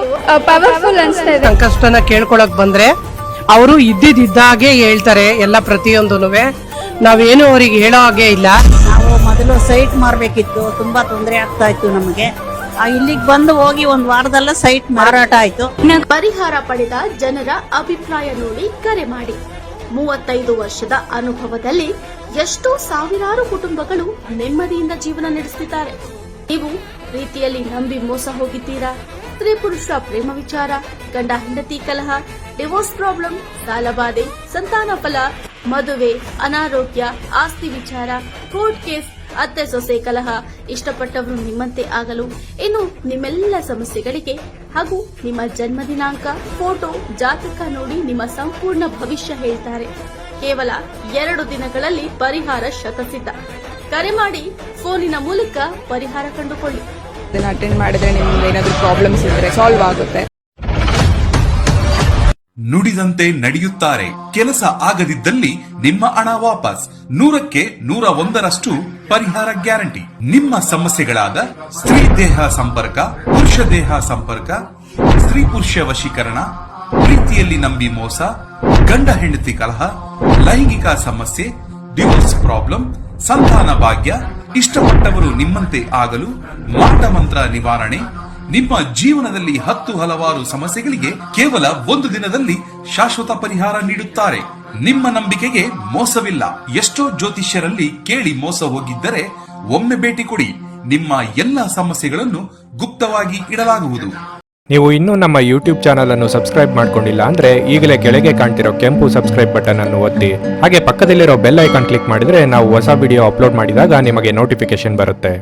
ಪವರ್ಫುಲ್ ಅನ್ಸ್ತಾ ಇದೆ. ಕಷ್ಟನ ಕೇಳ್ಕೊಳಕ್ ಬಂದ್ರೆ ಅವರು ಇದ್ದಿದ್ದಾಗೆ ಹೇಳ್ತಾರೆ ಎಲ್ಲ ಪ್ರತಿಯೊಂದೂನುವೆ. ನಾವೇನು ಅವ್ರಿಗೆ ಹೇಳೋ ಹಾಗೆ ಇಲ್ಲ. ನಾವು ಮೊದಲು ಸೈಟ್ ಮಾರಬೇಕಿತ್ತು, ತುಂಬಾ ತೊಂದರೆ ಆಗ್ತಾ ಇತ್ತು ನಮಗೆ. ಇಲ್ಲಿಗೆ ಬಂದು ಹೋಗಿ ಒಂದು ವಾರದಲ್ಲ ಸೈಟ್ ಮಾರಾಟ ಆಯ್ತು. ಪರಿಹಾರ ಪಡೆದ ಜನರ ಅಭಿಪ್ರಾಯ ನೋಡಿ ಕರೆ ಮಾಡಿ. 35 ವರ್ಷದ ಅನುಭವದಲ್ಲಿ ಎಷ್ಟೋ ಸಾವಿರಾರು ಕುಟುಂಬಗಳು ನೆಮ್ಮದಿಯಿಂದ ಜೀವನ ನಡೆಸುತ್ತಿದ್ದಾರೆ. ನೀವು ಪ್ರೀತಿಯಲ್ಲಿ ನಂಬಿ ಮೋಸ ಹೋಗಿದ್ದೀರಾ? ಸ್ತ್ರೀ ಪುರುಷ ಪ್ರೇಮ ವಿಚಾರ, ಗಂಡ ಹೆಂಡತಿ ಕಲಹ, ಡಿವೋರ್ಸ್ ಪ್ರಾಬ್ಲಮ್, ಸಾಲಬಾಧೆ, ಸಂತಾನ ಫಲ, ಮದುವೆ, ಅನಾರೋಗ್ಯ, ಆಸ್ತಿ ವಿಚಾರ, ಕೋರ್ಟ್ ಕೇಸ್, ಅತ್ತೆ ಸೊಸೆ ಕಲಹ, ಇಷ್ಟಪಟ್ಟವರು ನಿಮ್ಮಂತೆ ಆಗಲು, ಇನ್ನು ನಿಮ್ಮೆಲ್ಲ ಸಮಸ್ಯೆಗಳಿಗೆ ಹಾಗೂ ನಿಮ್ಮ ಜನ್ಮ ದಿನಾಂಕ, ಫೋಟೋ, ಜಾತಕ ನೋಡಿ ನಿಮ್ಮ ಸಂಪೂರ್ಣ ಭವಿಷ್ಯ ಹೇಳ್ತಾರೆ. ಕೇವಲ 2 ದಿನಗಳಲ್ಲಿ ಪರಿಹಾರ ಶತಸಿದ್ಧ. ಕರೆ ಮಾಡಿ ಫೋನಿನ ಮೂಲಕ ಪರಿಹಾರ ಕಂಡುಕೊಳ್ಳಿ. ಅಟೆಂಡ್ ಮಾಡಿದ್ರೆ ನಿಮ್ಗೆ ಏನಾದ್ರು ಪ್ರಾಬ್ಲಮ್ಸ್ ಇದ್ರೆ ಸಾಲ್ವ್ ಆಗುತ್ತೆ. ನುಡಿದಂತೆ ನಡೆಯುತ್ತಾರೆ. ಕೆಲಸ ಆಗದಿದ್ದಲ್ಲಿ ನಿಮ್ಮ ಹಣ ವಾಪಸ್. 100ಕ್ಕೆ 101ರಷ್ಟು ಪರಿಹಾರ ಗ್ಯಾರಂಟಿ. ನಿಮ್ಮ ಸಮಸ್ಯೆಗಳಾದ ಸ್ತ್ರೀ ದೇಹ ಸಂಪರ್ಕ, ಪುರುಷ ದೇಹ ಸಂಪರ್ಕ, ಸ್ತ್ರೀ ಪುರುಷ ವಶೀಕರಣ, ಪ್ರೀತಿಯಲ್ಲಿ ನಂಬಿ ಮೋಸ, ಗಂಡ ಹೆಂಡತಿ ಕಲಹ, ಲೈಂಗಿಕ ಸಮಸ್ಯೆ, ಡಿವೋರ್ಸ್ ಪ್ರಾಬ್ಲಮ್, ಸಂತಾನ ಭಾಗ್ಯ, ಇಷ್ಟಪಟ್ಟವರು ನಿಮ್ಮಂತೆ ಆಗಲು, ಮಾಟ ಮಂತ್ರ ನಿವಾರಣೆ, ನಿಮ್ಮ ಜೀವನದಲ್ಲಿ 10 ಹಲವಾರು ಸಮಸ್ಯೆಗಳಿಗೆ ಕೇವಲ 1 ದಿನದಲ್ಲಿ ಶಾಶ್ವತ ಪರಿಹಾರ ನೀಡುತ್ತಾರೆ. ನಿಮ್ಮ ನಂಬಿಕೆಗೆ ಮೋಸವಿಲ್ಲ. ಎಷ್ಟೋ ಜ್ಯೋತಿಷ್ಯರಲ್ಲಿ ಕೇಳಿ ಮೋಸ ಹೋಗಿದ್ದರೆ ಒಮ್ಮೆ ಭೇಟಿ ಕೊಡಿ. ನಿಮ್ಮ ಎಲ್ಲಾ ಸಮಸ್ಯೆಗಳನ್ನು ಗುಪ್ತವಾಗಿ ಇಡಲಾಗುವುದು. ನೀವು ಇನ್ನೂ ನಮ್ಮ ಯೂಟ್ಯೂಬ್ ಚಾನಲ್ ಅನ್ನು ಸಬ್ಸ್ಕ್ರೈಬ್ ಮಾಡ್ಕೊಂಡಿಲ್ಲ ಅಂದ್ರೆ ಈಗಲೇ ಕೆಳಗೆ ಕಾಣ್ತಿರೋ ಕೆಂಪು ಸಬ್ಸ್ಕ್ರೈಬ್ ಬಟನ್ ಅನ್ನು ಒತ್ತಿ. ಹಾಗೆ ಪಕ್ಕದಲ್ಲಿರೋ ಬೆಲ್ ಐಕಾನ್ ಕ್ಲಿಕ್ ಮಾಡಿದ್ರೆ ನಾವು ಹೊಸ ವಿಡಿಯೋ ಅಪ್ಲೋಡ್ ಮಾಡಿದಾಗ ನಿಮಗೆ ನೋಟಿಫಿಕೇಶನ್ ಬರುತ್ತೆ.